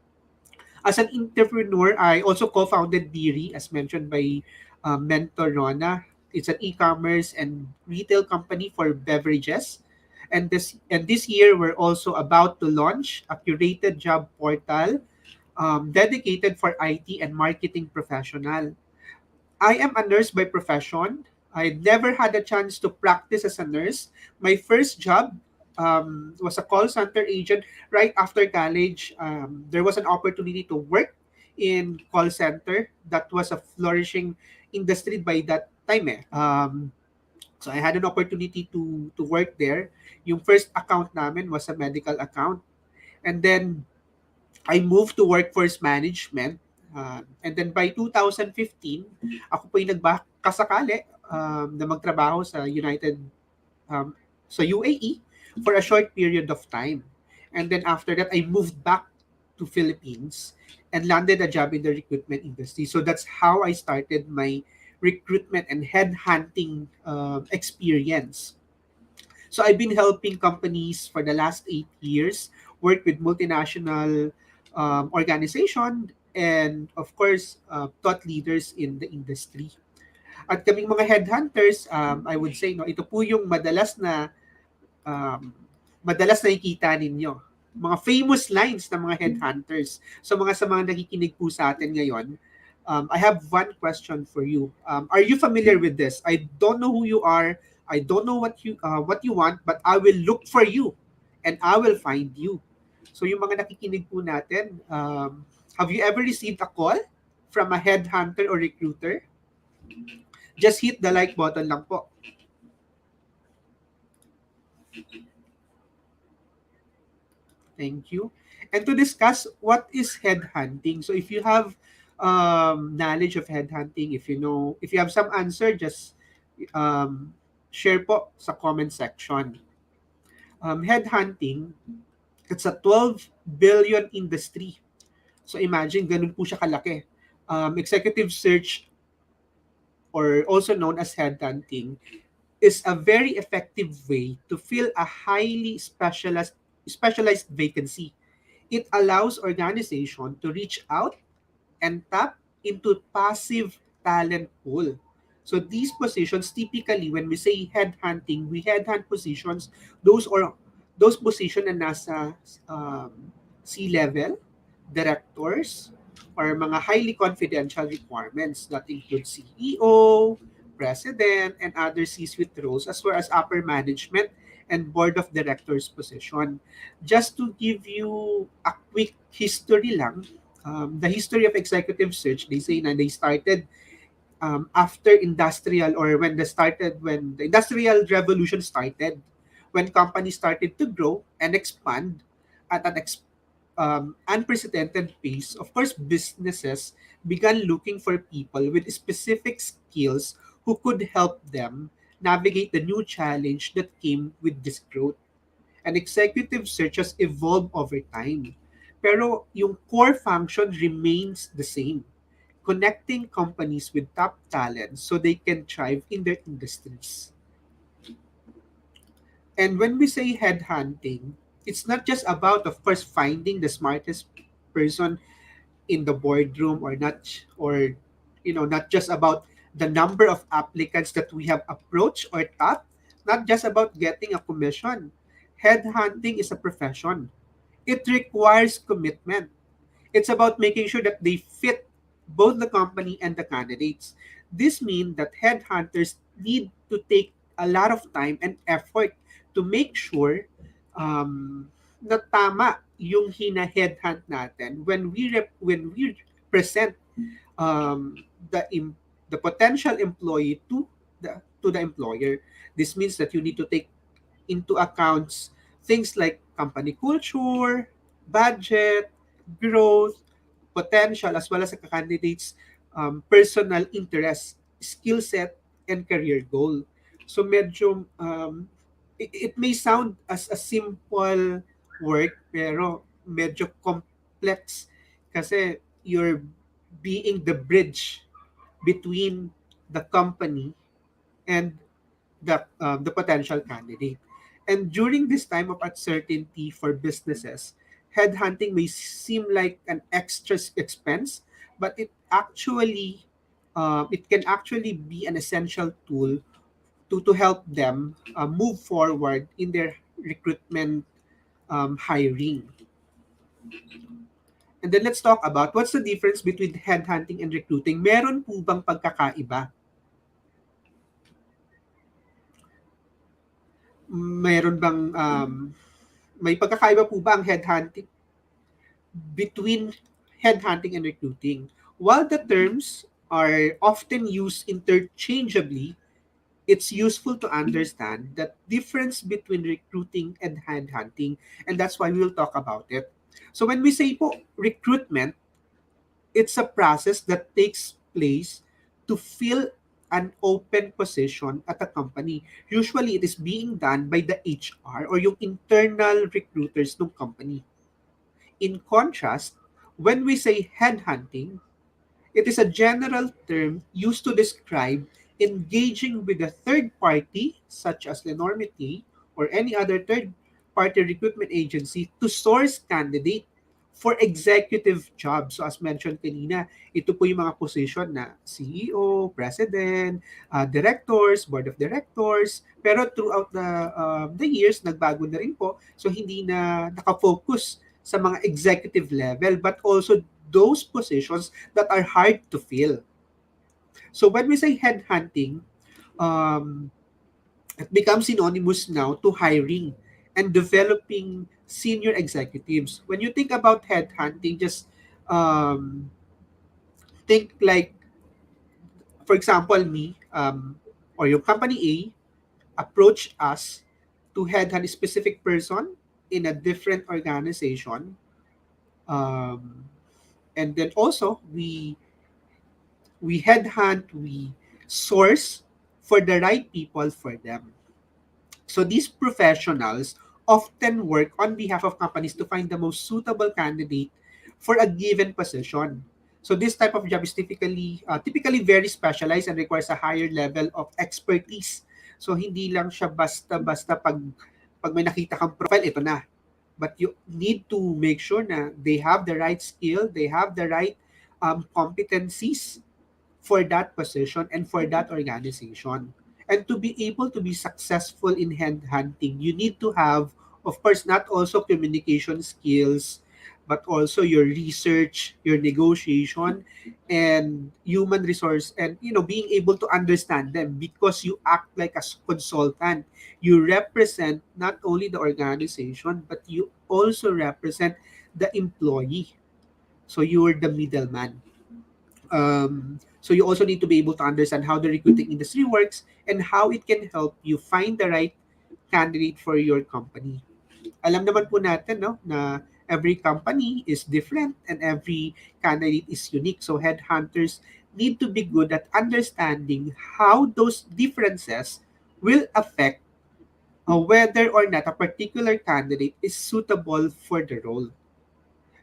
As an entrepreneur, I also co-founded Diri, as mentioned by Mentor Rona. It's an e-commerce and retail company for beverages. And this year, we're also about to launch a curated job portal dedicated for IT and marketing professional. I am a nurse by profession. I never had a chance to practice as a nurse. My first job was a call center agent right after college. There was an opportunity to work in call center. That was a flourishing industry by that time. So I had an opportunity to work there. Yung first account namin was a medical account. And then I moved to workforce management. And then by 2015, ako po yung nagkasakali na magtrabaho sa um, sa UAE for a short period of time. And then after that, I moved back to Philippines and landed a job in the recruitment industry. So that's how I started my recruitment and headhunting experience. So I've been helping companies for the last 8 years, work with multinational organization, and of course, thought leaders in the industry. At kaming mga headhunters, I would say, no, ito po yung um, madalas nakikita ninyo. Mga famous lines ng mga headhunters. So sa mga nakikinig po sa atin ngayon, I have one question for you. Are you familiar with this? I don't know who you are. I don't know what you want, but I will look for you and I will find you. So yung mga nakikinig po natin, have you ever received a call from a headhunter or recruiter? Just hit the like button lang po. Thank you. And to discuss what is headhunting. So if you have knowledge of headhunting, if you have some answer, just share po sa comment section. Headhunting, it's a 12 billion industry. So imagine, ganun po siya kalaki. Executive search or also known as headhunting, is a very effective way to fill a highly specialized vacancy. It allows organization to reach out and tap into passive talent pool. So these positions, typically when we say headhunting, we headhunt positions, those or those position na nasa C-level, directors, or mga highly confidential requirements that include CEO, president, and other C-suite roles, as well as upper management and board of directors position. Just to give you a quick history lang, the history of executive search, they say na they started after industrial, or when the industrial revolution started, when companies started to grow and expand at an unprecedented pace. Of course, businesses began looking for people with specific skills who could help them navigate the new challenge that came with this growth. And executive search has evolved over time. Pero yung core function remains the same, connecting companies with top talent so they can thrive in their industries. And when we say headhunting, it's not just about, of course, finding the smartest person in the boardroom, or not, or not just about the number of applicants that we have approached or tapped, not just about getting a commission. Headhunting is a profession. It requires commitment. It's about making sure that they fit both the company and the candidates. This means that headhunters need to take a lot of time and effort to make sure na tama yung hina-headhunt natin when we present um, the the potential employee to the employer. This means that you need to take into accounts things like company culture, budget, growth, potential, as well as the candidate's personal interest, skill set, and career goal. So medyo, it may sound as a simple work, pero medyo complex kasi you're being the bridge between the company and the potential candidate. And during this time of uncertainty for businesses, headhunting may seem like an extra expense, but it can actually be an essential tool to help them move forward in their recruitment hiring. And then let's talk about what's the difference between headhunting and recruiting. Meron po bang pagkakaiba? Meron bang may pagkakaiba po ba ang headhunting between headhunting and recruiting? While the terms are often used interchangeably, it's useful to understand the difference between recruiting and headhunting, and that's why we'll talk about it. So when we say po recruitment, it's a process that takes place to fill an open position at a company. Usually, it is being done by the HR or yung internal recruiters ng company. In contrast, when we say headhunting, it is a general term used to describe engaging with a third party, such as Lennor, Metier, or any other third party recruitment agency to source candidate for executive jobs. So as mentioned kanina, ito po yung mga position na CEO, President, Directors, Board of Directors. Pero throughout the years, nagbago na rin po. So hindi na nakafocus sa mga executive level, but also those positions that are hard to fill. So when we say headhunting, um, it becomes synonymous now to hiring and developing senior executives. When you think about headhunting, just um, think like, for example, me or your company A approach us to headhunt a specific person in a different organization. Um, and then also we headhunt, we source for the right people for them. So these professionals often work on behalf of companies to find the most suitable candidate for a given position. So this type of job is typically very specialized and requires a higher level of expertise. So hindi lang siya basta-basta pag may nakita kang profile, ito na. But you need to make sure na they have the right skill, they have the right competencies for that position and for that organization. And to be able to be successful in headhunting, you need to have, of course, not also communication skills, but also your research, your negotiation, and human resource, and being able to understand them because you act like a consultant. You represent not only the organization, but you also represent the employee. So you are the middleman. So you also need to be able to understand how the recruiting industry works and how it can help you find the right candidate for your company. Alam naman po natin, no, na every company is different and every candidate is unique. So headhunters need to be good at understanding how those differences will affect whether or not a particular candidate is suitable for the role.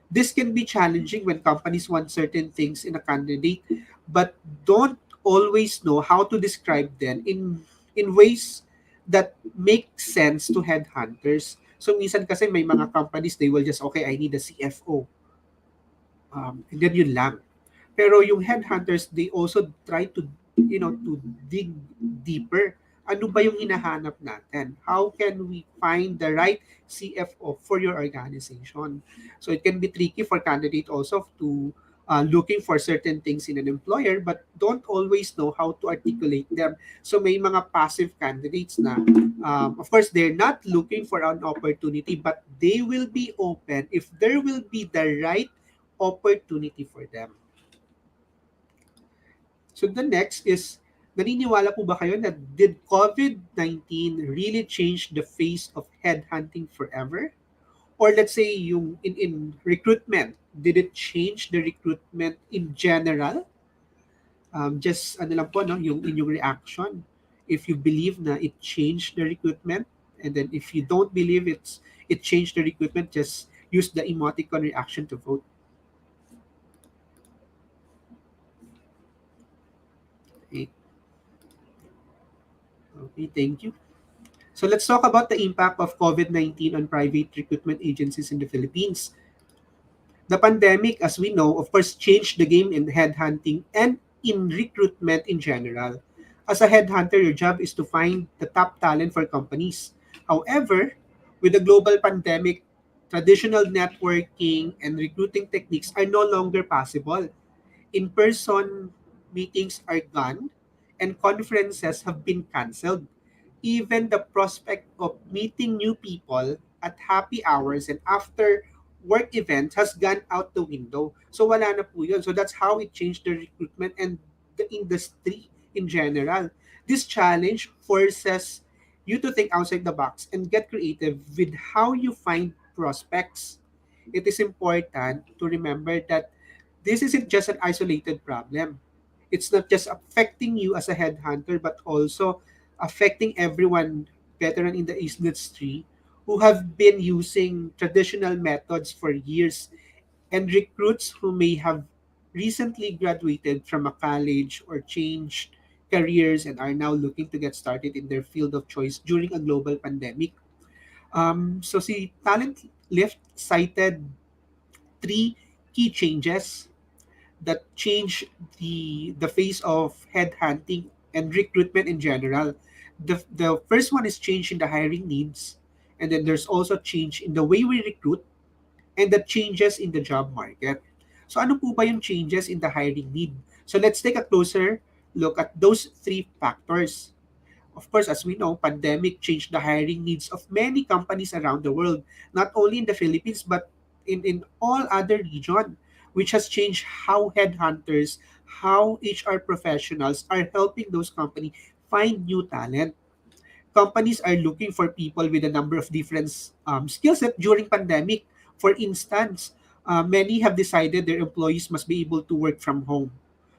This can be challenging when companies want certain things in a candidate but don't always know how to describe them in ways that make sense to headhunters. So minsan kasi may mga companies, they will just, okay, I need a CFO. And then yun lang. Pero yung headhunters, they also try to dig deeper. Ano ba yung hinahanap natin? How can we find the right CFO for your organization? So it can be tricky for candidate also to looking for certain things in an employer but don't always know how to articulate them. So may mga passive candidates na, of course, they're not looking for an opportunity but they will be open if there will be the right opportunity for them. So the next is, naniniwala po ba kayo na did COVID-19 really change the face of headhunting forever? Or let's say in recruitment, did it change the recruitment in general? Just ano lang po, no, yung inyong reaction. If you believe na it changed the recruitment, and then if you don't believe it changed the recruitment, just use the emoticon reaction to vote. Okay, okay, thank you. So let's talk about the impact of COVID-19 on private recruitment agencies in the Philippines. The pandemic, as we know, of course, changed the game in headhunting and in recruitment in general. As a headhunter, your job is to find the top talent for companies. However, with the global pandemic, traditional networking and recruiting techniques are no longer possible. In-person meetings are gone and conferences have been canceled. Even the prospect of meeting new people at happy hours and after work events has gone out the window. So wala na po yun. So that's how it changed the recruitment and the industry in general. This challenge forces you to think outside the box and get creative with how you find prospects. It is important to remember that this isn't just an isolated problem. It's not just affecting you as a headhunter, but also affecting everyone, veteran in the industry, who have been using traditional methods for years, and recruits who may have recently graduated from a college or changed careers and are now looking to get started in their field of choice during a global pandemic. So si Talent Lift cited three key changes that change the face of headhunting and recruitment in general. The first one is change in the hiring needs, and then there's also change in the way we recruit and the changes in the job market. So ano po ba yung changes in the hiring need? So let's take a closer look at those three factors. Of course, as we know, pandemic changed the hiring needs of many companies around the world, not only in the Philippines, but in all other regions, which has changed how headhunters, how HR professionals are helping those companies find new talent. Companies are looking for people with a number of different skill set during pandemic. For instance, many have decided their employees must be able to work from home.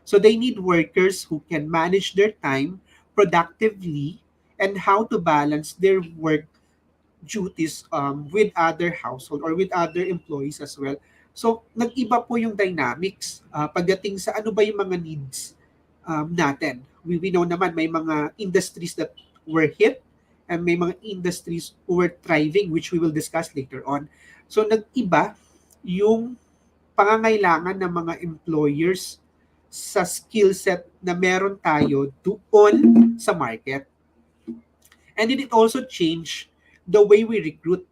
So they need workers who can manage their time productively and how to balance their work duties with other household or with other employees as well. So, nag-iba po yung dynamics pagdating sa ano ba yung mga needs natin. We know naman may mga industries that were hit and may mga industries who were thriving, which we will discuss later on. So, nag-iba yung pangangailangan ng mga employers sa skill set na meron tayo doon sa market. And then it also changed the way we recruit.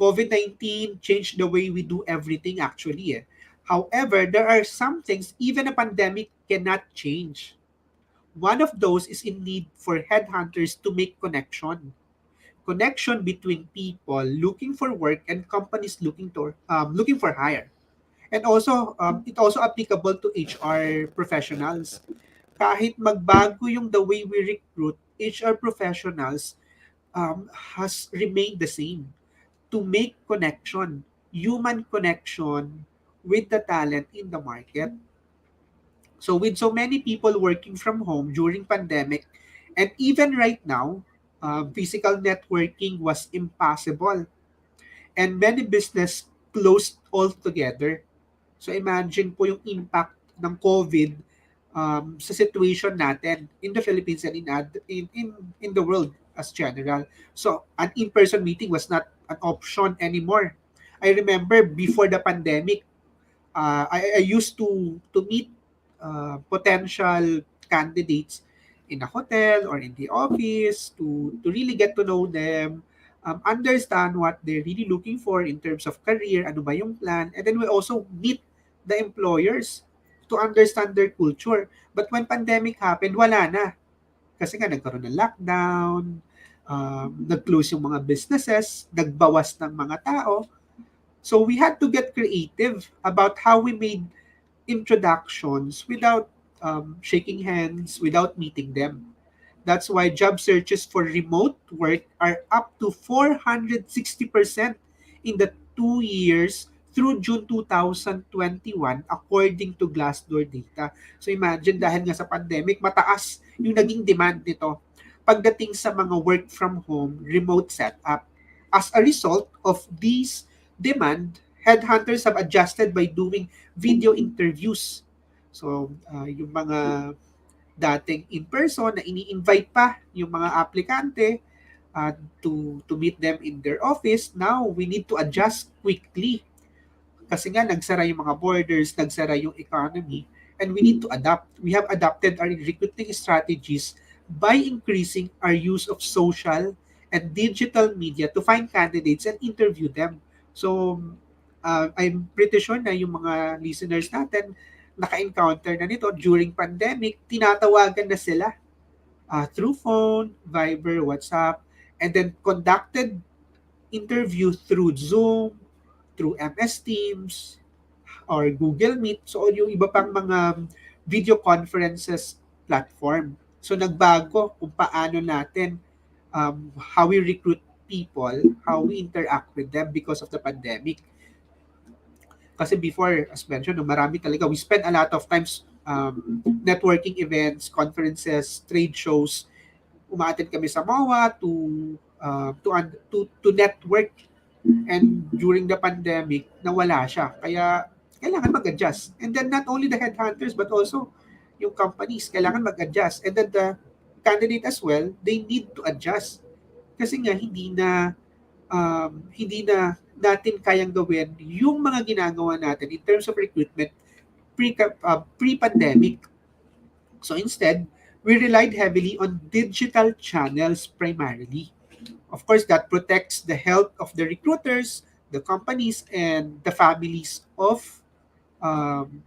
COVID-19 changed the way we do everything actually. However, there are some things even a pandemic cannot change. One of those is in need for headhunters to make connection between people looking for work and companies looking for hire. And also, it also applicable to HR professionals. Kahit magbago yung the way we recruit, HR professionals has remained the same to make connection, human connection with the talent in the market. So with so many people working from home during pandemic, and even right now, physical networking was impossible, and many business closed altogether. So imagine po yung impact ng COVID sa situation natin in the Philippines and in the world as general. So an in-person meeting was not an option anymore. I remember before the pandemic, I used to meet potential candidates in a hotel or in the office to really get to know them, understand what they're really looking for in terms of career, ano ba yung plan, and then we also meet the employers to understand their culture. But when pandemic happened, wala na. Kasi nga nagkaroon ng lockdown, nag-close yung mga businesses, nagbawas ng mga tao. So we had to get creative about how we made introductions without shaking hands, without meeting them. That's why job searches for remote work are up to 460% in the 2 years through June 2021 according to Glassdoor data. So imagine dahil nga sa pandemic, mataas yung naging demand nito pagdating sa mga work from home, remote setup. As a result of these demand, headhunters have adjusted by doing video interviews. So yung mga dating in person na ini-invite pa yung mga aplikante to meet them in their office, now we need to adjust quickly kasi nga nagsara yung mga borders, nagsara yung economy, and we need to adapt. We have adapted our recruiting strategies by increasing our use of social and digital media to find candidates and interview them. So, I'm pretty sure na yung mga listeners natin naka-encounter na nito during pandemic, tinatawagan na sila through phone, Viber, WhatsApp, and then conducted interview through Zoom, through MS Teams, or Google Meet. So, yung iba pang mga video conferences platform. So, nagbago kung paano natin how we recruit people, how we interact with them because of the pandemic. Kasi before, as mentioned, marami talaga. We spend a lot of times networking events, conferences, trade shows. Umaattend kami sa MOA to network. And during the pandemic, nawala siya. Kaya kailangan mag-adjust. And then not only the headhunters but also yung companies kailangan mag-adjust. And then the candidate as well, they need to adjust. Kasi nga hindi na natin kayang gawin yung mga ginagawa natin in terms of recruitment pre-pandemic. So instead, we relied heavily on digital channels primarily. Of course, that protects the health of the recruiters, the companies, and the families of um,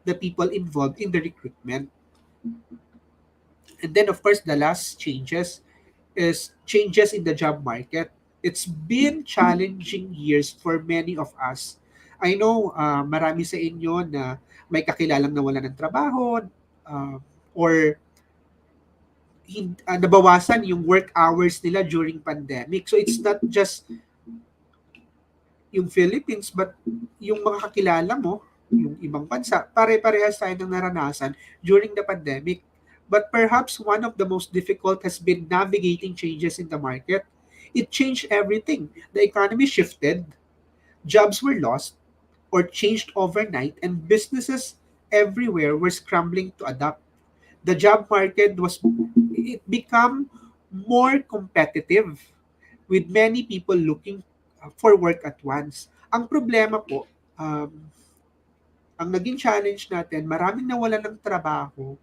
the people involved in the recruitment. And then, of course, the last changes is changes in the job market. It's been challenging years for many of us. I know marami sa inyo na may kakilalang nawalan ng trabaho or nabawasan yung work hours nila during pandemic. So it's not just yung Philippines but yung mga kakilala mo, yung ibang bansa, pare-parehas tayo ng naranasan during the pandemic. But perhaps one of the most difficult has been navigating changes in the market. It changed everything. The economy shifted, jobs were lost, or changed overnight, and businesses everywhere were scrambling to adapt. The job market it become more competitive with many people looking for work at once. Ang problema po, ang naging challenge natin, maraming nawalan ng trabaho,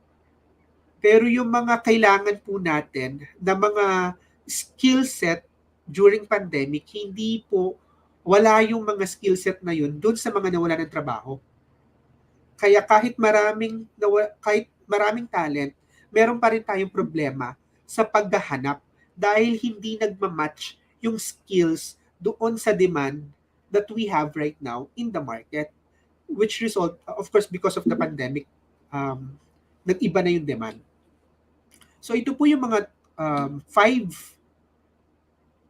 pero yung mga kailangan po natin na mga skill set during pandemic, hindi po wala yung mga skill set na yun doon sa mga nawalan ng trabaho. Kaya kahit maraming talent, meron pa rin tayong problema sa paghahanap dahil hindi nagmamatch yung skills doon sa demand that we have right now in the market, which result, of course, because of the pandemic, nag-iba na yung demand. So ito po yung mga 5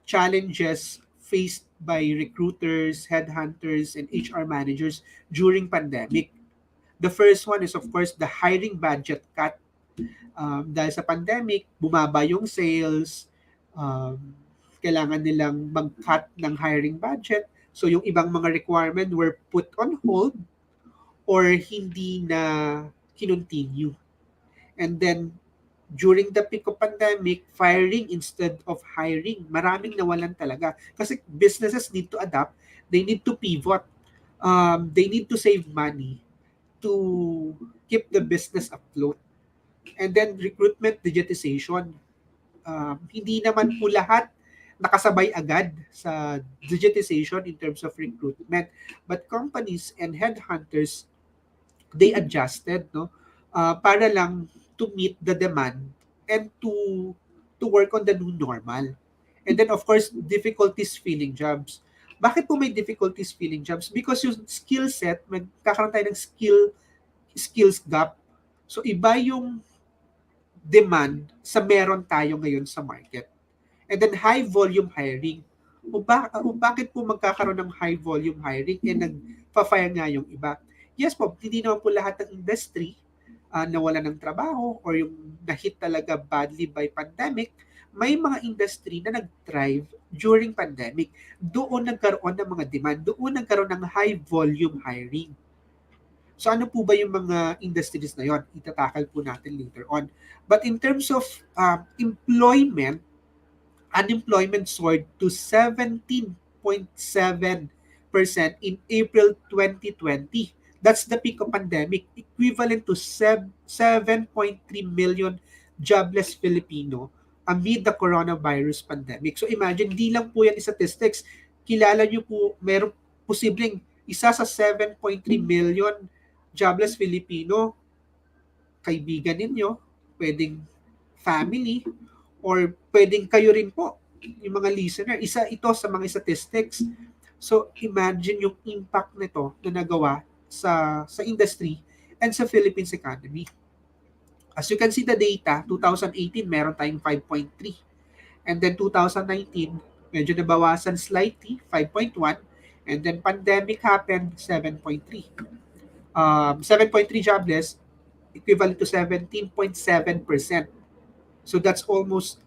challenges faced by recruiters, headhunters, and HR managers during pandemic. The first one is, of course, the hiring budget cut. Dahil sa pandemic, bumaba yung sales, kailangan nilang mag-cut ng hiring budget. So yung ibang mga requirement were put on hold or hindi na kinontinue. And then, during the peak of pandemic, firing instead of hiring. Maraming nawalan talaga. Kasi businesses need to adapt. They need to pivot. They need to save money to keep the business afloat. And then recruitment digitization. Hindi naman po lahat nakasabay agad sa digitization in terms of recruitment. But companies and headhunters, they adjusted, no? Para lang to meet the demand and to work on the new normal. And then, of course, difficulties filling jobs. Bakit po may difficulties filling jobs? Because yung skill set, magkakaroon tayo ng skills gap. So, iba yung demand sa meron tayo ngayon sa market. And then, high volume hiring. Bakit po magkakaroon ng high volume hiring nagpa-fire nga yung iba? Yes po, hindi naman po lahat ng industry nawala ng trabaho or yung na-hit talaga badly by pandemic. May mga industry na nag-thrive during pandemic. Doon nagkaroon ng mga demand. Doon nagkaroon ng high volume hiring. So ano po ba yung mga industries na yon? Itatakal po natin later on. But in terms of unemployment soared to 17.7% in April 2020. That's the peak of pandemic, equivalent to 7.3 million jobless Filipino amid the coronavirus pandemic. So imagine, di lang po yan statistics. Kilala nyo po, meron posibleng isa sa 7.3 million jobless Filipino, kaibigan ninyo, pwedeng family, or pwedeng kayo rin po, yung mga listener. Isa ito sa mga statistics. So imagine yung impact nito na nagawa sa industry and sa Philippines economy. As you can see the data, 2018 meron tayong 5.3. And then 2019, medyo nabawasan slightly, 5.1. And then pandemic happened, 7.3. 7.3 jobless, equivalent to 17.7%. So that's almost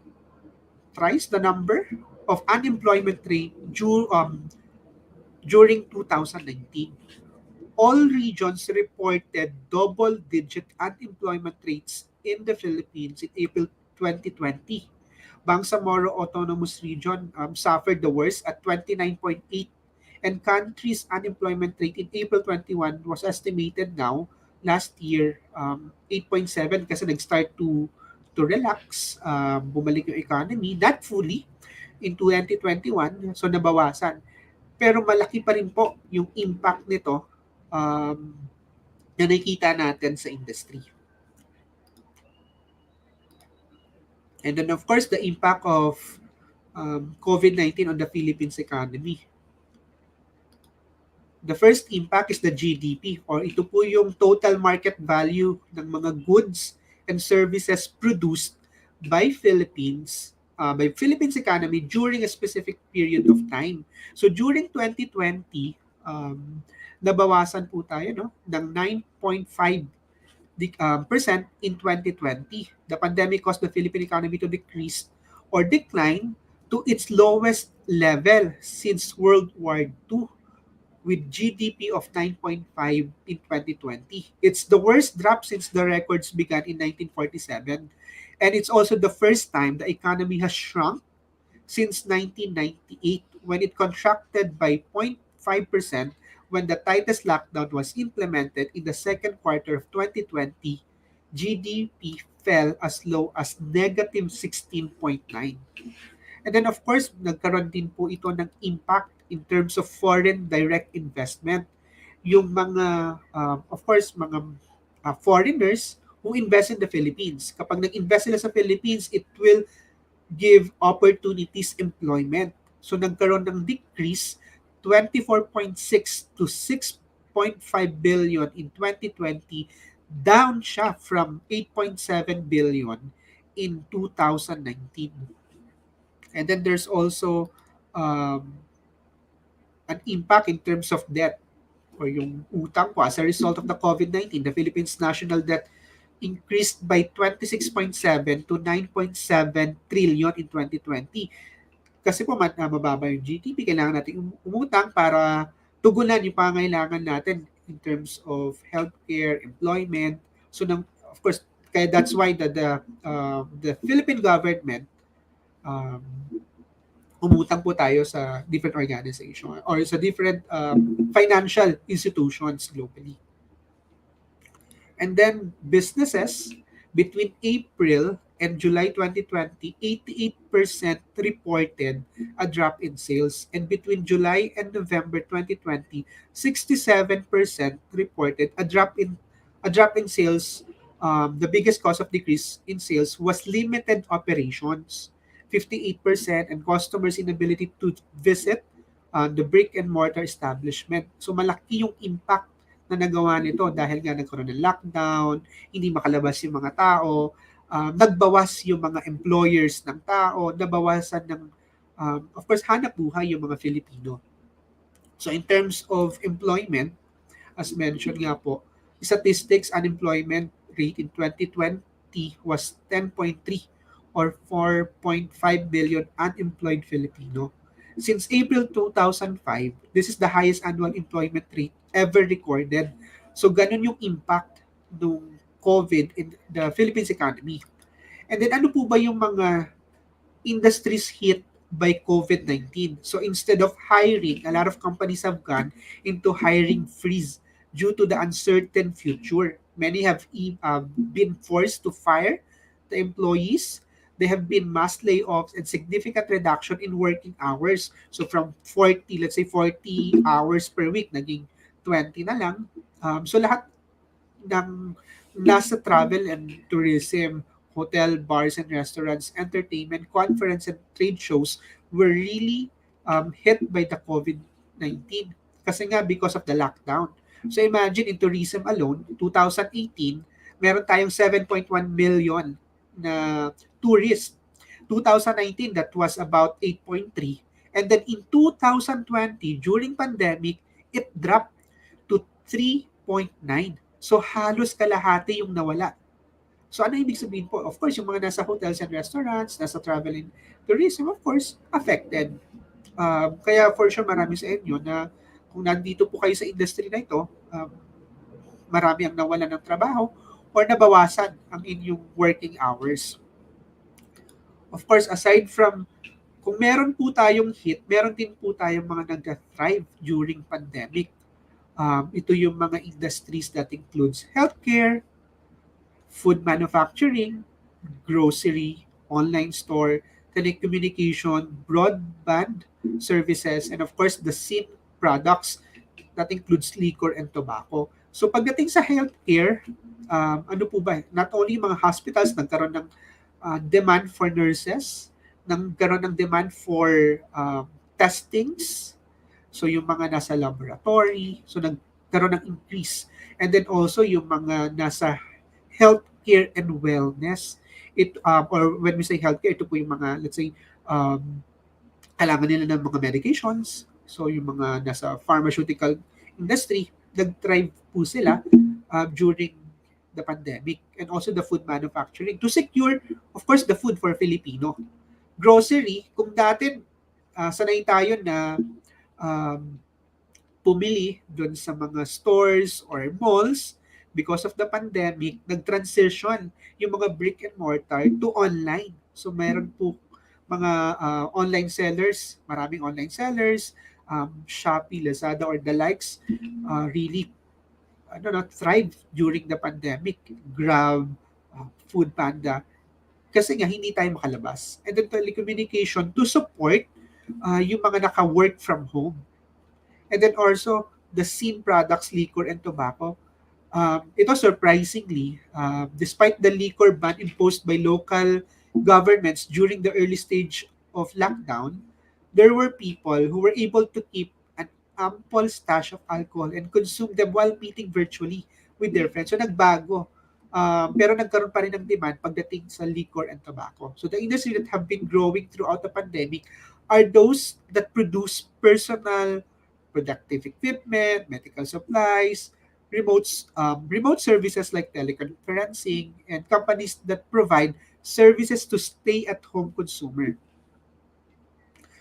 thrice the number of unemployment rate during 2019. All regions reported double-digit unemployment rates in the Philippines in April 2020. Bangsamoro Autonomous Region suffered the worst at 29.8, and country's unemployment rate in April 21 was estimated now last year 8.7 kasi nag-start to relax, bumalik yung economy, not fully in 2021, so nabawasan. Pero malaki pa rin po yung impact nito na nakikita natin sa industry. And then of course, the impact of COVID-19 on the Philippines economy. The first impact is the GDP, or ito po yung total market value ng mga goods and services produced by Philippines economy during a specific period of time. So during 2020, nabawasan po tayo ng 9.5% in 2020. The pandemic caused the Philippine economy to decrease or decline to its lowest level since World War II, with GDP of 9.5 in 2020. It's the worst drop since the records began in 1947. And it's also the first time the economy has shrunk since 1998 when it contracted by 0.5% when the tightest lockdown was implemented in the second quarter of 2020. GDP fell as low as negative 16.9. And then of course, nagkaroon din po ito ng impact in terms of foreign direct investment. Yung mga, of course, mga foreigners who invest in the Philippines. Kapag nag-invest sila sa Philippines, it will give opportunities employment. So nagkaroon ng decrease 24.6 to 6.5 billion in 2020, down siya from 8.7 billion in 2019. And then there's also an impact in terms of debt or yung utang po. As a result of the COVID-19, the Philippines national debt increased by 26.7 to 9.7 trillion in 2020. Kasi po mababa yung GDP, kailangan natin umutang para tugunan yung pangailangan natin in terms of healthcare, employment. So of course, kaya that's why the Philippine government um, umutang po tayo sa different organization or sa different financial institutions globally. And then businesses between April and July 2020, 88% reported a drop in sales. And between July and November 2020, 67% reported a drop in sales. The biggest cause of decrease in sales was limited operations, 58%, and customers' inability to visit the brick and mortar establishment. So malaki yung impact na nagawa nito dahil nga nagkaroon ng lockdown, hindi makalabas yung mga tao, nagbawas yung mga employers ng tao, nabawasan ng, of course, hanap buhay yung mga Filipino. So in terms of employment, as mentioned nga po, statistics, unemployment rate in 2020 was 10.3 or 4.5 billion unemployed Filipino. Since April 2005, this is the highest annual employment rate ever recorded. So ganun yung impact ng COVID in the Philippines economy. And then ano po ba yung mga industries hit by COVID-19? So instead of hiring, a lot of companies have gone into hiring freeze due to the uncertain future. Many have been forced to fire the employees. There have been mass layoffs and significant reduction in working hours. So from 40, let's say 40 hours per week, naging 20 na lang. So lahat ng nasa travel and tourism, hotel, bars and restaurants, entertainment, conference and trade shows were really hit by the COVID-19. Kasi nga because of the lockdown. So imagine in tourism alone, 2018, meron tayong 7.1 million na tourists. 2019, that was about 8.3. And then in 2020, during pandemic, it dropped to 3.9. So halos kalahati yung nawala. So ano ibig sabihin po? Of course, yung mga nasa hotels and restaurants, nasa travel and tourism, of course, affected. Kaya for sure marami sa inyo na kung nandito po kayo sa industry na ito, marami ang nawalan ng trabaho or nabawasan ang inyong working hours. Of course, aside from kung meron po tayong hit, meron din po tayong mga nag-thrive during pandemic. Ito yung mga industries that includes healthcare, food manufacturing, grocery, online store, telecommunication, broadband services, and of course, the SIN products that includes liquor and tobacco. So pagdating sa healthcare, ano po ba? Not only mga hospitals, nagkaroon ng demand for nurses, nagkaroon ng demand for testings, so yung mga nasa laboratory, so nagkaroon ng increase. And then also yung mga nasa healthcare and wellness. Or when we say healthcare, ito po yung mga, let's say, kailangan nila ng mga medications. So yung mga nasa pharmaceutical industry, nag-thrive po sila during the pandemic. And also the food manufacturing to secure, of course, the food for Filipino. Grocery, kung dati sanay tayo na pumili dun sa mga stores or malls because of the pandemic, nag-transition yung mga brick and mortar to online. So meron po mga online sellers, maraming online sellers, Shopee, Lazada, or the likes, really thrive during the pandemic. Grab, Food Panda, kasi nga hindi tayo makalabas. And then telecommunication to support yung mga naka-work from home. And then also, the SIM products, liquor and tobacco. Ito surprisingly, despite the liquor ban imposed by local governments during the early stage of lockdown, there were people who were able to keep an ample stash of alcohol and consume them while meeting virtually with their friends. So nagbago. Pero nagkaroon pa rin ng demand pagdating sa liquor and tobacco. So the industry that have been growing throughout the pandemic are those that produce personal productive equipment, medical supplies, remote services like teleconferencing, and companies that provide services to stay-at-home consumer.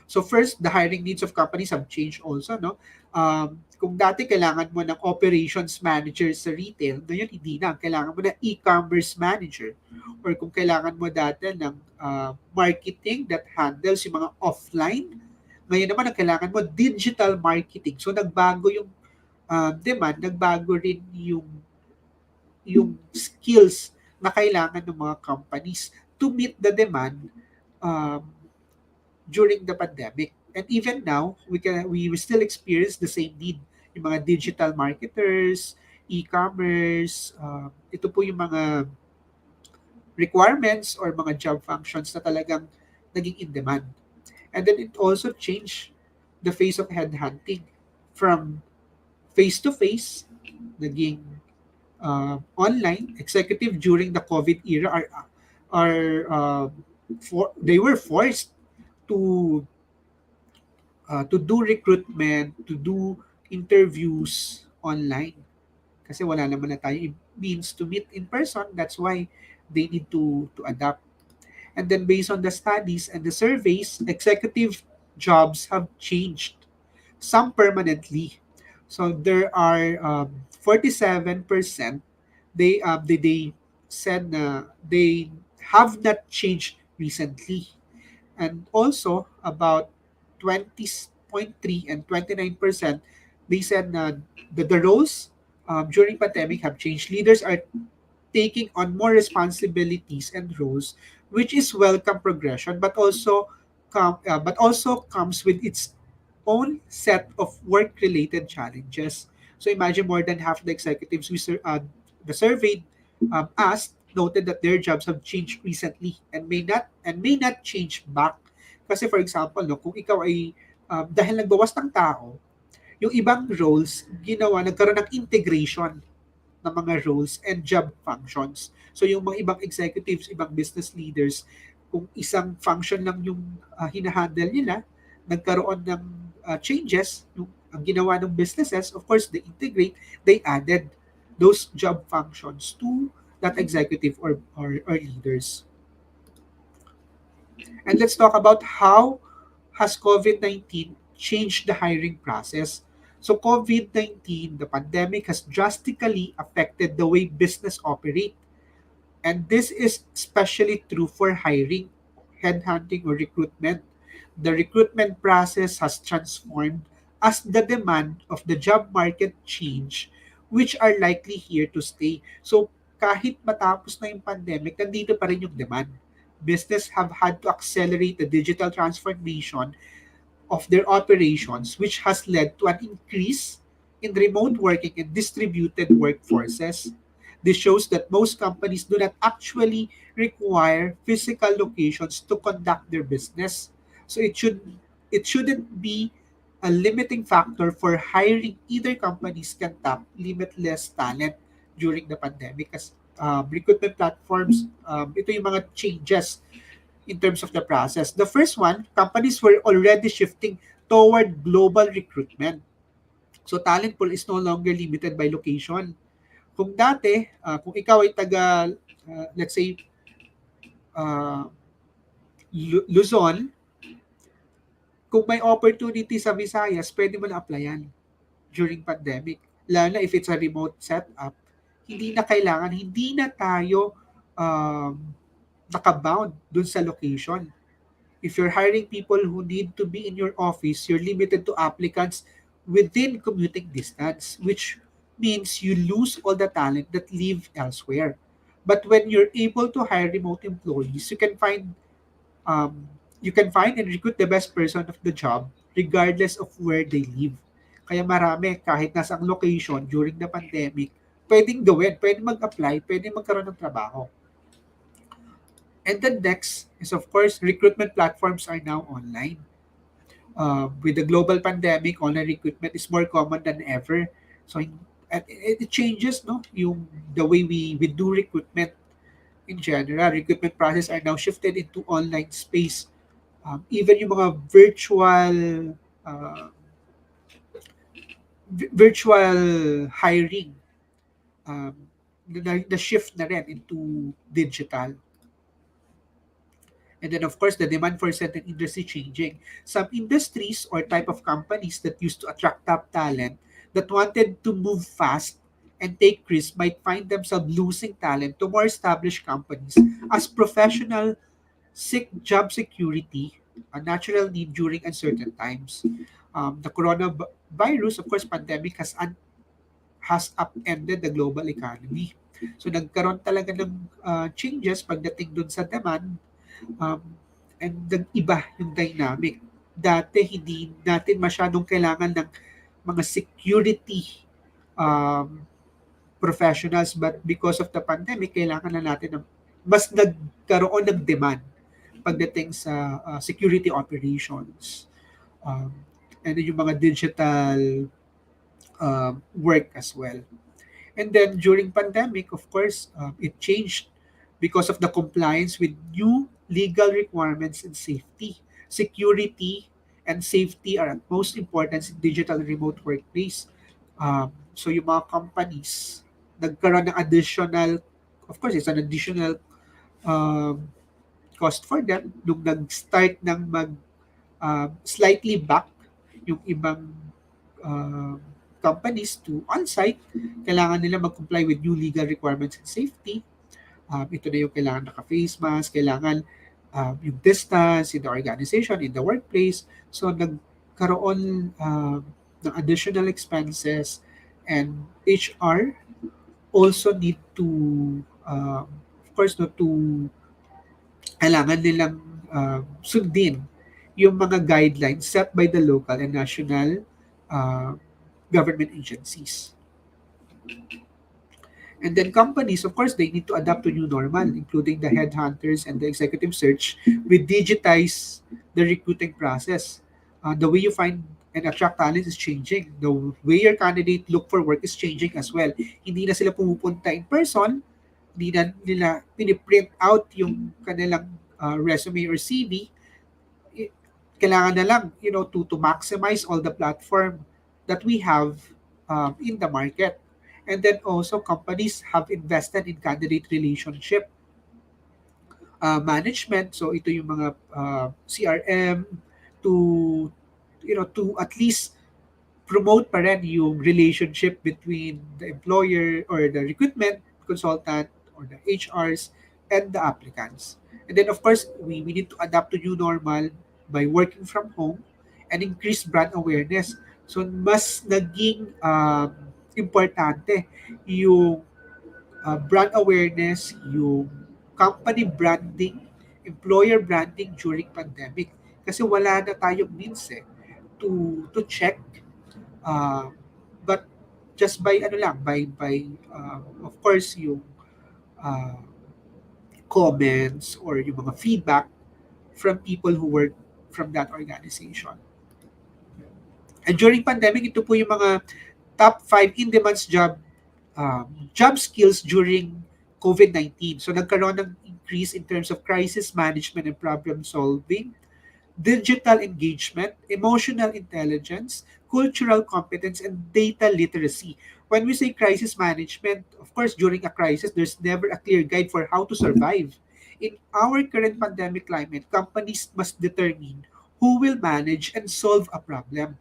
So first, the hiring needs of companies have changed also, no? Kung dati kailangan mo ng operations manager sa retail, ngayon hindi na. Kailangan mo ng e-commerce manager. Or kung kailangan mo dati ng marketing that handles yung mga offline, ngayon naman ang kailangan mo digital marketing. So nagbago yung demand, nagbago rin yung skills na kailangan ng mga companies to meet the demand um, during the pandemic. And even now, we still experience the same need. Yung mga digital marketers, e-commerce, ito po yung mga requirements or mga job functions na talagang naging in demand. And then it also changed the face of headhunting from face-to-face, naging online. Executive during the COVID era they were forced to do recruitment, to do interviews online. Kasi wala naman na tayo means to meet in person. That's why they need to adapt. And then based on the studies and the surveys, executive jobs have changed, some permanently. So there are 47%, they said na they have not changed recently. And also about 20.3 and 29%, they said na the roles during pandemic have changed. Leaders are taking on more responsibilities and roles, which is welcome progression, but also comes with its own set of work-related challenges. So imagine more than half the executives the surveyed asked noted that their jobs have changed recently and may not change back. Kasi for example, no, kung ikaw ay dahil nagbawas ng tao, yung ibang roles nagkaroon ng integration ng mga roles and job functions. So yung mga ibang executives, ibang business leaders, kung isang function lang yung hinahandle nila, nagkaroon ng changes, ang ginawa ng businesses, of course, they added those job functions to that executive or leaders. And let's talk about how has COVID-19 changed the hiring process. So COVID-19, the pandemic, has drastically affected the way business operate. And this is especially true for hiring, headhunting, or recruitment. The recruitment process has transformed as the demand of the job market change, which are likely here to stay. So kahit matapos na yung pandemic, nandito pa rin yung demand. Business have had to accelerate the digital transformation of their operations, which has led to an increase in remote working and distributed workforces. This shows that most companies do not actually require physical locations to conduct their business. So it shouldn't be a limiting factor for hiring. Either companies can tap limitless talent during the pandemic as recruitment platforms. Ito yung mga changes in terms of the process. The first one, companies were already shifting toward global recruitment. So talent pool is no longer limited by location. Kung dati, kung ikaw ay taga, let's say, uh, Luzon, kung may opportunity sa Visayas, pwede mo na applyan during pandemic. Lalo na if it's a remote setup, hindi na tayo um, nakabound dun sa location. If you're hiring people who need to be in your office, you're limited to applicants within commuting distance, which means you lose all the talent that live elsewhere. But when you're able to hire remote employees, um, you can find and recruit the best person of the job regardless of where they live. Kaya marami, kahit nasa ang location during the pandemic, pwedeng gawin, pwedeng mag-apply, pwedeng magkaroon ng trabaho. And then next is, of course, recruitment platforms are now online. With the global pandemic, online recruitment is more common than ever. So it changes, no, yung the way we do recruitment in general. Recruitment process are now shifted into online space. Even yung mga uh, virtual hiring, um, the shift na rin into digital. And then, of course, the demand for certain industry changing. Some industries or type of companies that used to attract top talent that wanted to move fast and take risks might find themselves losing talent to more established companies as professional seek job security, a natural need during uncertain times. The coronavirus, of course, pandemic has upended the global economy. So nagkaroon talaga ng changes pagdating dun sa demand, um, and nag-iba yung dynamic. Dati hindi natin masyadong kailangan ng mga security um, professionals, but because of the pandemic, kailangan na natin ng mas nagkaroon ng demand pagdating sa security operations, um, and then yung mga digital work as well. And then during pandemic, of course, it changed because of the compliance with new legal requirements and safety. Security and safety are at most importance in digital remote workplace. So yung mga companies, nagkaroon ng additional, of course, it's an additional um, cost for them nung nag-start ng slightly back yung ibang uh, companies to on-site. Kailangan nila mag-comply with new legal requirements and safety. Ito na yung kailangan naka-face mask, kailangan yung distance in the organization, in the workplace. So nagkaroon ng additional expenses, and HR also need to, of course, no, to kailangan nilang sundin yung mga guidelines set by the local and national uh, government agencies. And then companies, of course, they need to adapt to new normal, including the headhunters and the executive search. We digitize the recruiting process. The way you find and attract talent is changing. The way your candidate look for work is changing as well. Hindi na sila pumupunta in person, hindi na nila piniprint out yung kanilang resume or CV. Kailangan na lang, to maximize all the platform that we have in the market. And then also companies have invested in candidate relationship management. So ito yung mga CRM to to at least promote pa rin yung relationship between the employer or the recruitment consultant or the HRs and the applicants. And then of course, we need to adapt to new normal by working from home and increase brand awareness. So mas naging importante yung brand awareness, yung company branding, employer branding during pandemic. Kasi wala na tayong means to check. Uh, but just by of course yung uh, comments or yung mga feedback from people who work from that organization. And during pandemic, ito po yung mga top 5 in-demand job skills during COVID-19. So nagkaroon ng increase in terms of crisis management and problem solving, digital engagement, emotional intelligence, cultural competence, and data literacy. When we say crisis management, of course, during a crisis, there's never a clear guide for how to survive. In our current pandemic climate, companies must determine who will manage and solve a problem.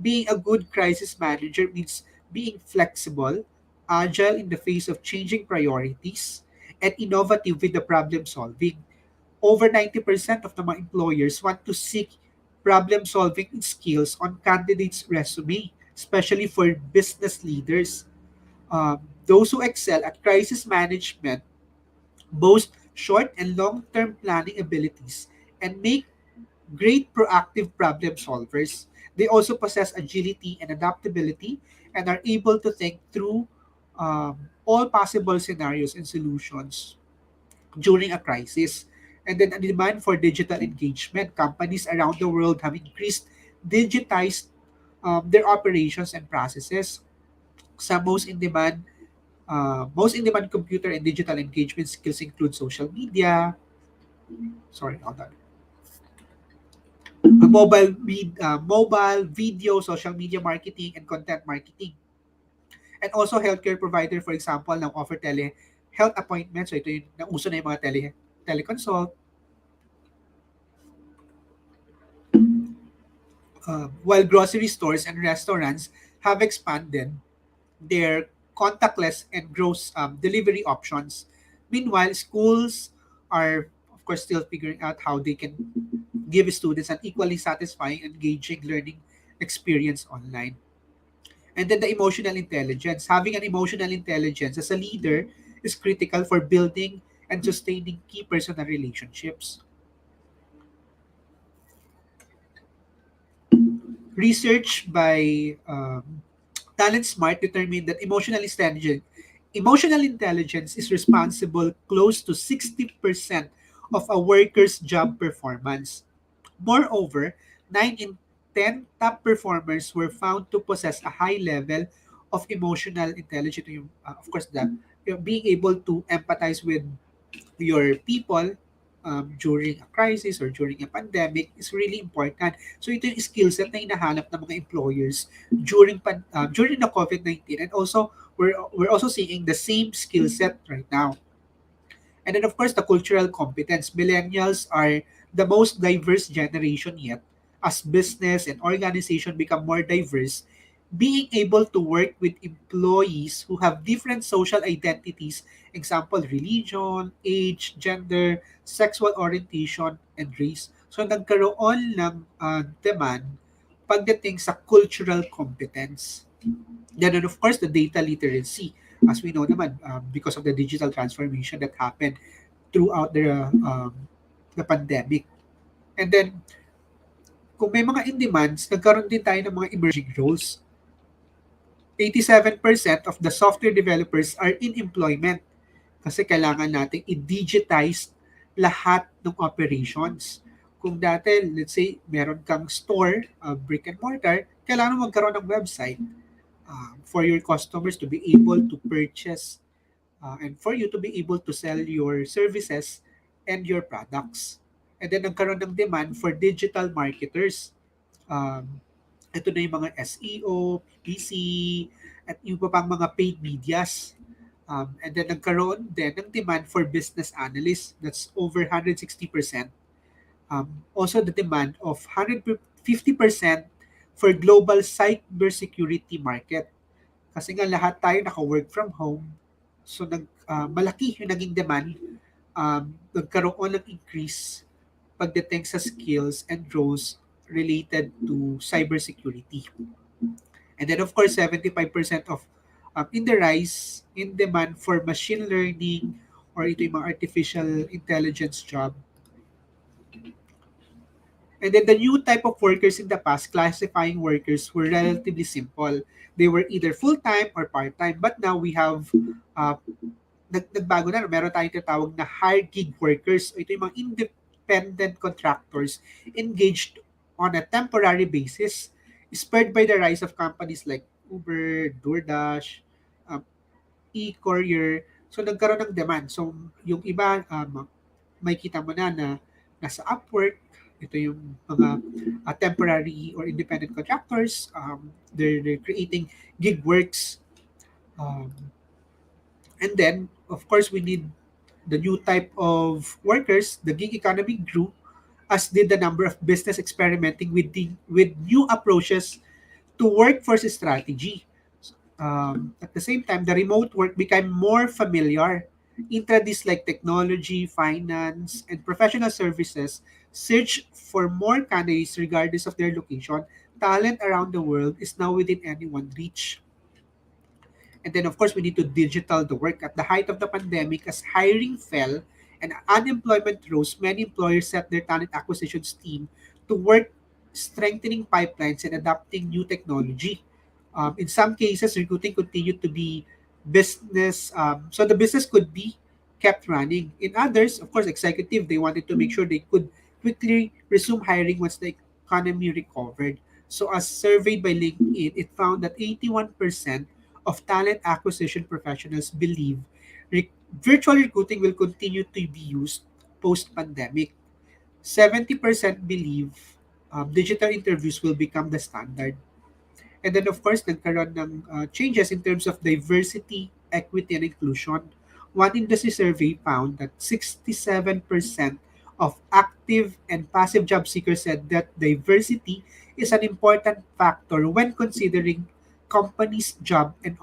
Being a good crisis manager means being flexible, agile in the face of changing priorities, and innovative with the problem solving. Over 90% of the mga employers want to seek problem solving skills on candidates' resume, especially for business leaders. Those who excel at crisis management boast short and long term planning abilities and make great proactive problem solvers. They also possess agility and adaptability and are able to think through all possible scenarios and solutions during a crisis. And then a demand for digital engagement. Companies around the world have increased digitized their operations and processes. Some most in demand computer and digital engagement skills include social media, sorry, hold on, mobile, video, social media marketing, and content marketing. And also healthcare provider, for example, ng offer health appointments. So ito yung nauso na yung mga teleconsult. While grocery stores and restaurants have expanded their contactless and gross delivery options. Meanwhile, schools are, of course, still figuring out how they can give students an equally satisfying, engaging learning experience online. And then the emotional intelligence. Having an emotional intelligence as a leader is critical for building and sustaining key personal relationships. Research by Talent Smart determined that emotional intelligence is responsible close to 60% of a worker's job performance. Moreover, 9 in 10 top performers were found to possess a high level of emotional intelligence. Of course, being able to empathize with your people during a crisis or during a pandemic is really important. So ito yung skill set na hinahanap ng mga employers during the COVID-19, and also we're also seeing the same skill set right now. And then, of course, the cultural competence. Millennials are the most diverse generation yet. As business and organization become more diverse, being able to work with employees who have different social identities, example, religion, age, gender, sexual orientation, and race. So, nagkaroon ng demand pagdating sa cultural competence. Then, of course, the data literacy. As we know naman, because of the digital transformation that happened throughout the pandemic. And then, kung may mga in-demands, nagkaroon din tayo ng mga emerging roles. 87% of the software developers are in employment kasi kailangan nating i-digitize lahat ng operations. Kung dati, let's say, meron kang store, brick and mortar, kailangan magkaroon ng website for your customers to be able to purchase and for you to be able to sell your services and your products. And then nagkaroon ng demand for digital marketers. Ito na yung mga SEO, PPC, at yung pa pang mga paid medias. And then nagkaroon din ng demand for business analysts. That's over 160%. Also the demand of 150% for global cybersecurity market. Kasi nga lahat tayo naka-work from home. So malaki yung naging demand. Nagkaroon ng increase pagdating sa skills and roles related to cybersecurity. And then of course, 75% of in the rise in demand for machine learning or ito yung mga artificial intelligence job. And then the new type of workers in the past, classifying workers, were relatively simple. They were either full-time or part-time. But now we have nagbago na. Meron tayong tinatawag na higher gig workers. Ito yung mga independent contractors engaged on a temporary basis, spurred by the rise of companies like Uber, DoorDash, e-courier. So nagkaroon ng demand. So yung iba, may kita mo na nasa Upwork. Ito yung mga temporary or independent contractors. They're creating gig works. And then, of course, we need the new type of workers. The gig economy grew, as did the number of business experimenting with new approaches to workforce strategy. At the same time, the remote work became more familiar. Industries like technology, finance, and professional services search for more candidates regardless of their location. Talent around the world is now within anyone's reach. And then, of course, we need to digital the work. At the height of the pandemic, as hiring fell and unemployment rose, many employers set their talent acquisitions team to work strengthening pipelines and adapting new technology. In some cases, recruiting continued to be business, so the business could be kept running. In others, of course, executive, they wanted to make sure they could quickly resume hiring once the economy recovered. So, as surveyed by LinkedIn, it found that 81% of talent acquisition professionals believe virtual recruiting will continue to be used post-pandemic. 70% believe digital interviews will become the standard. And then of course, nagkaroon ng changes in terms of diversity, equity, and inclusion. One industry survey found that 67% of active and passive job seekers said that diversity is an important factor when considering companies' job and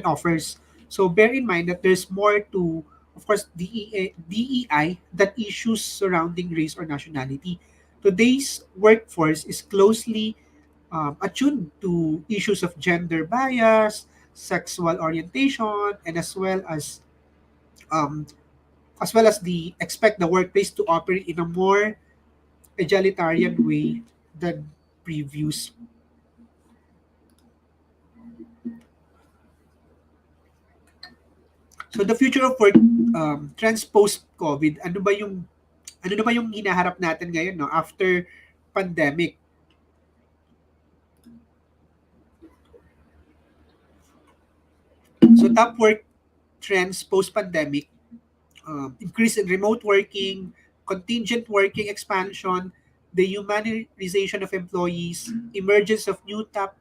offers. So bear in mind that there's more to, of course, DEI than issues surrounding race or nationality. Today's workforce is closely attuned to issues of gender bias, sexual orientation, and um, as well as the expect the workplace to operate in a more egalitarian way than previous. So the future of work trends post COVID, ano na ba yung hinaharap natin ngayon, no, after pandemic? So top work trends post pandemic, increase in remote working, contingent working expansion, the humanization of employees, emergence of new top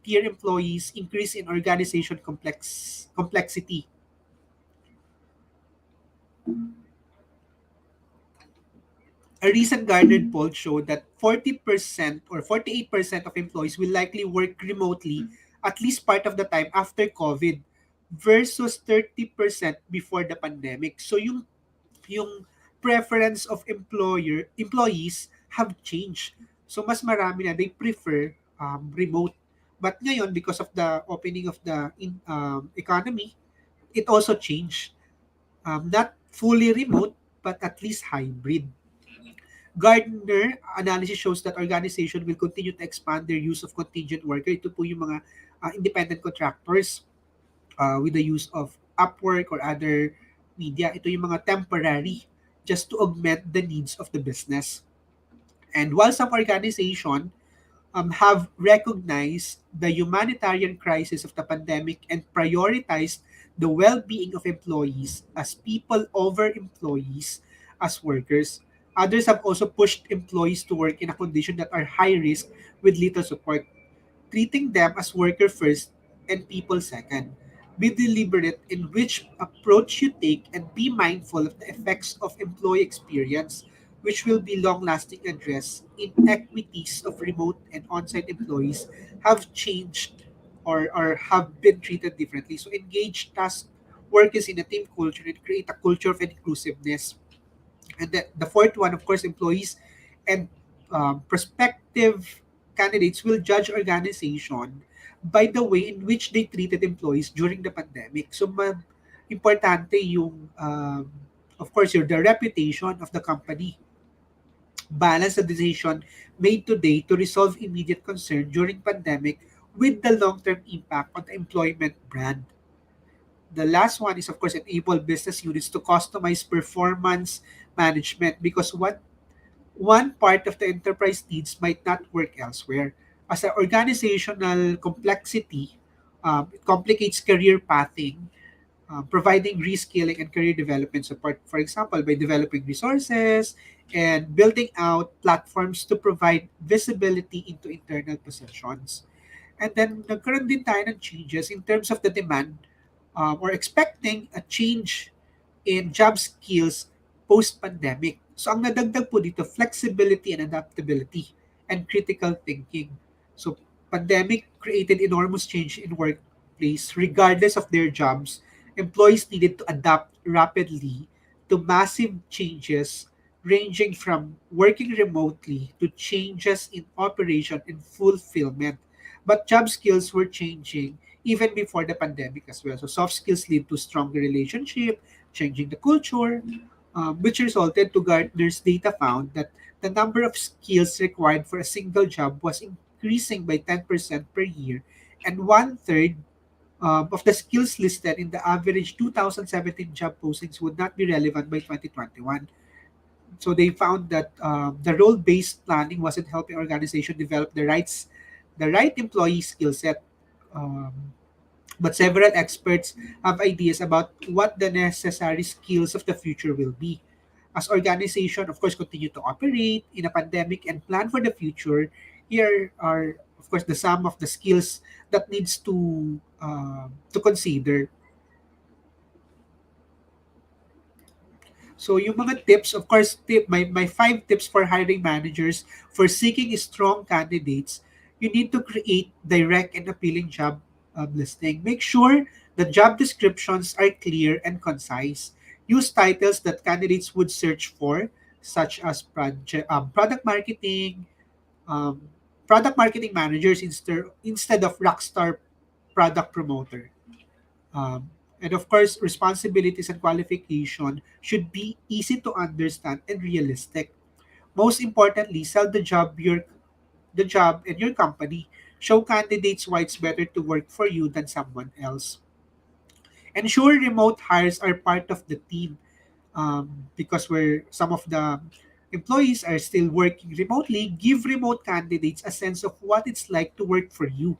tier employees, increase in organization complexity. A recent Gartner poll showed that 40% or 48% of employees will likely work remotely at least part of the time after COVID versus 30% before the pandemic. So yung preference of employees have changed. So mas marami na they prefer remote. But ngayon, because of the opening of the economy, it also changed. Not fully remote, but at least hybrid. Gardner analysis shows that organization will continue to expand their use of contingent worker. Ito po yung mga independent contractors with the use of Upwork or other media. Ito yung mga temporary just to augment the needs of the business. And while some organization have recognized the humanitarian crisis of the pandemic and prioritized the well-being of employees as people over employees as workers, others have also pushed employees to work in a condition that are high risk with little support, treating them as worker first and people second. Be deliberate in which approach you take and be mindful of the effects of employee experience, which will be long lasting address. Inequities of remote and on site employees have changed or have been treated differently. So, engage task workers in a team culture and create a culture of inclusiveness. And the fourth one, of course, employees and prospective candidates will judge organization by the way in which they treated employees during the pandemic. So, importante yung, of course, the reputation of the company. Balance the decision made today to resolve immediate concern during pandemic with the long-term impact on the employment brand. The last one is, of course, enable business units to customize performance management because one part of the enterprise needs might not work elsewhere. As an organizational complexity, it complicates career pathing, providing reskilling and career development support, for example, by developing resources and building out platforms to provide visibility into internal positions. And then nagkaroon din tayo ng changes in terms of the demand or expecting a change in job skills post-pandemic. So ang nadagdag po dito, flexibility and adaptability and critical thinking. So pandemic created enormous change in workplace. Regardless of their jobs, employees needed to adapt rapidly to massive changes ranging from working remotely to changes in operation and fulfillment. But job skills were changing even before the pandemic as well. So soft skills lead to stronger relationship, changing the culture, which resulted to Gartner's data found that the number of skills required for a single job was increasing by 10% per year, and one-third of the skills listed in the average 2017 job postings would not be relevant by 2021. So they found that the role-based planning wasn't helping organization develop the right employee skill set. But several experts have ideas about what the necessary skills of the future will be. As organization, of course, continue to operate in a pandemic and plan for the future, here are, of course, the sum of the skills that needs to consider. So yung mga tips, of course, my five tips for hiring managers for seeking strong candidates, you need to create direct and appealing job listing. Make sure the job descriptions are clear and concise. Use titles that candidates would search for, such as product marketing, um, product marketing managers instead of rockstar product promoter. And of course, responsibilities and qualification should be easy to understand and realistic. Most importantly, sell the job and your company. Show candidates why it's better to work for you than someone else. Ensure remote hires are part of the team, because where some of the employees are still working remotely. Give remote candidates a sense of what it's like to work for you.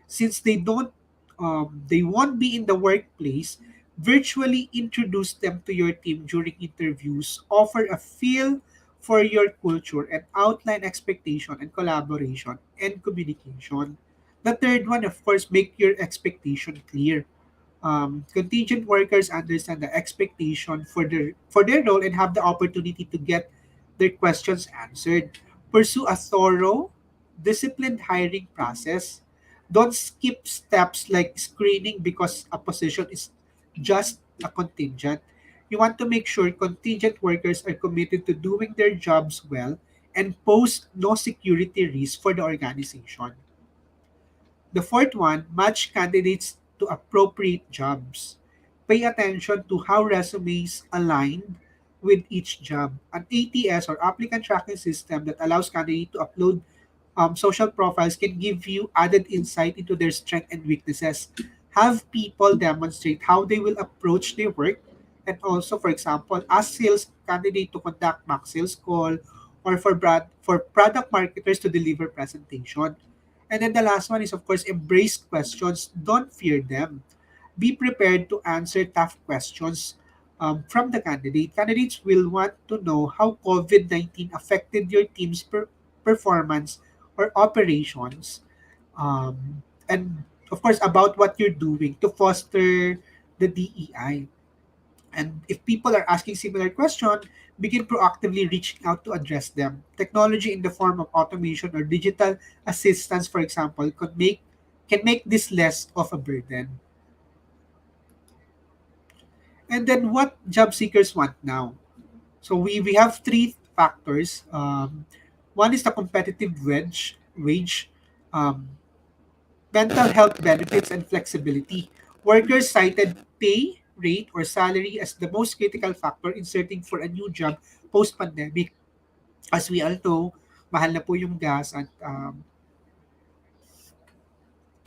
Since they won't be in the workplace, virtually introduce them to your team during interviews, offer a feel for your culture, and outline expectation and collaboration and communication. The third one, of course, make your expectation clear. Contingent workers understand the expectation for their role and have the opportunity to get their questions answered. Pursue a thorough, disciplined hiring process. Don't skip steps like screening because a position is just a contingent. You want to make sure contingent workers are committed to doing their jobs well and pose no security risk for the organization. The fourth one, match candidates to appropriate jobs. Pay attention to how resumes align with each job. An ATS or applicant tracking system that allows candidates to upload social profiles can give you added insight into their strengths and weaknesses. Have people demonstrate how they will approach their work, and also, for example, ask sales candidate to conduct mock sales call, or for product marketers to deliver presentation. And then the last one is, of course, embrace questions. Don't fear them. Be prepared to answer tough questions from the candidate. Candidates will want to know how COVID-19 affected your team's performance or operations. And of course, about what you're doing to foster the DEI. And if people are asking similar questions, begin proactively reaching out to address them. Technology in the form of automation or digital assistance, for example, can make this less of a burden. And then what job seekers want now? So we have three factors. One is the competitive wage, um, mental health benefits, and flexibility. Workers cited pay, rate, or salary as the most critical factor in searching for a new job post-pandemic. As we all know, mahal na po yung gas at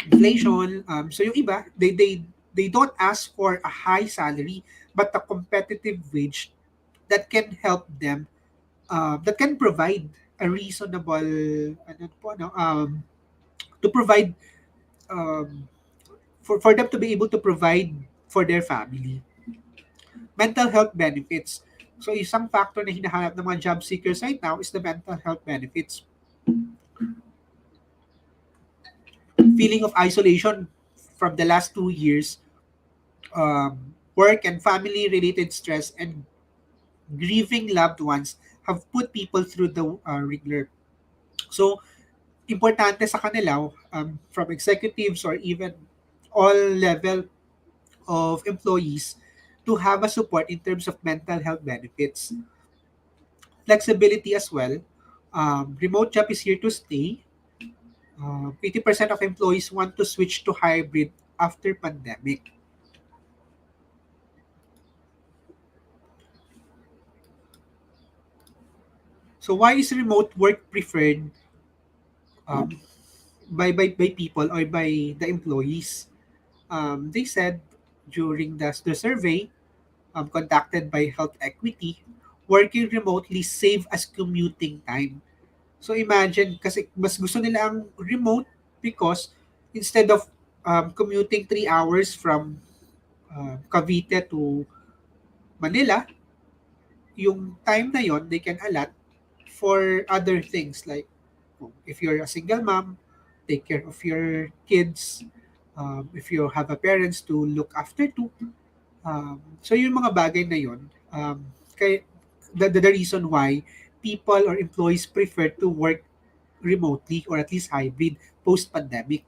inflation. So yung iba, they don't ask for a high salary, but a competitive wage that can help them, that can provide a reasonable, ano po, no, to provide, um, for them to be able to provide for their family. Mental health benefits. So isang factor na hinahanap ng mga job seekers right now is the mental health benefits. Feeling of isolation from the last 2 years, work and family related stress, and grieving loved ones have put people through the ringer. So importante sa kanila, from executives or even all level of employees, to have a support in terms of mental health benefits. Flexibility as well. Remote job is here to stay. 80% of employees want to switch to hybrid after pandemic. So why is remote work preferred um, by people or by the employees? They said during the survey conducted by Health Equity, working remotely save as commuting time. So imagine, kasi mas gusto nila ang remote because instead of commuting 3 hours from Cavite to Manila, yung time na yon they can allot for other things like if you're a single mom, take care of your kids. If you have a parents to look after to. So yung mga bagay na yon, kay, the reason why people or employees prefer to work remotely or at least hybrid post-pandemic.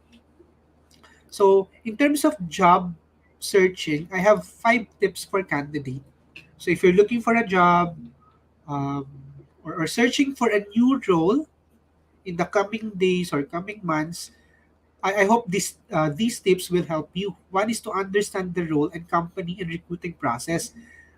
So in terms of job searching, I have 5 tips for candidate. So if you're looking for a job, um, or searching for a new role in the coming days or coming months, I hope these tips will help you. One is to understand the role and company and recruiting process.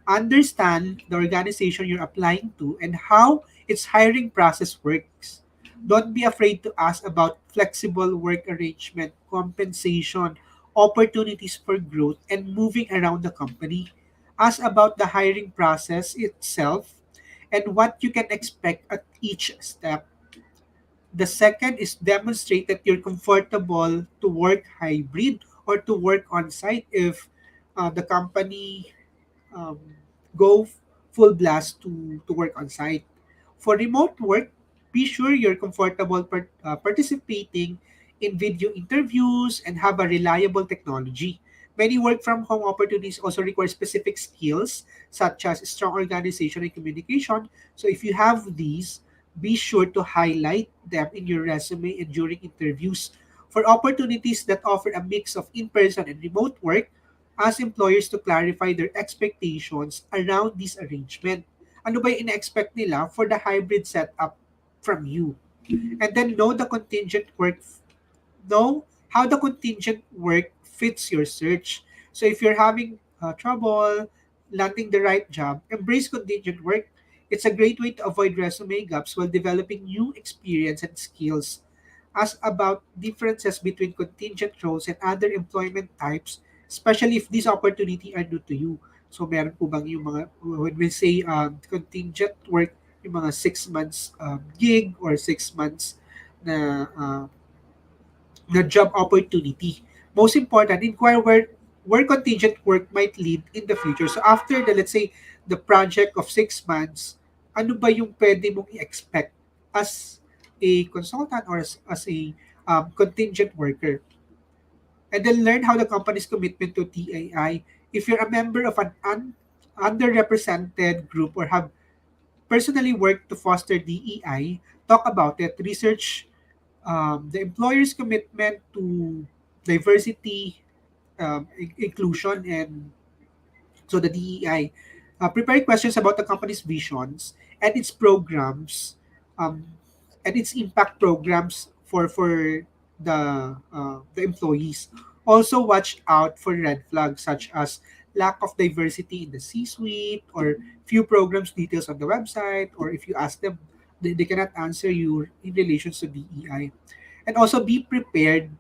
Understand the organization you're applying to and how its hiring process works. Don't be afraid to ask about flexible work arrangement, compensation, opportunities for growth, and moving around the company. Ask about the hiring process itself and what you can expect at each step. The second is demonstrate that you're comfortable to work hybrid or to work on site if the company um, go full blast to work on site. For remote work, be sure you're comfortable participating in video interviews and have a reliable technology. Many work from home opportunities also require specific skills such as strong organization and communication. So if you have these, be sure to highlight them in your resume and during interviews. For opportunities that offer a mix of in-person and remote work, ask employers to clarify their expectations around this arrangement. Ano ba yung ina-expect nila for the hybrid setup from you? And then know how the contingent work fits your search. So if you're having trouble landing the right job, embrace contingent work. It's a great way to avoid resume gaps while developing new experience and skills. Ask about differences between contingent roles and other employment types, especially if this opportunity are new to you. So meron po bang yung mga, when we say contingent work, yung mga 6 months gig or 6 months na job opportunity. Most important, inquire where contingent work might lead in the future. So after the, let's say, the project of 6 months, ano ba yung pwede mong i-expect as a consultant or as a contingent worker? And then learn how the company's commitment to TAI. If you're a member of an underrepresented group or have personally worked to foster DEI, talk about it, research the employer's commitment to diversity, inclusion, and so the DEI. Prepare questions about the company's visions and its programs, um, and its impact programs for the employees. Also, watch out for red flags such as lack of diversity in the C-suite or few programs details on the website, or if you ask them, they cannot answer you in relation to DEI. And also be prepared,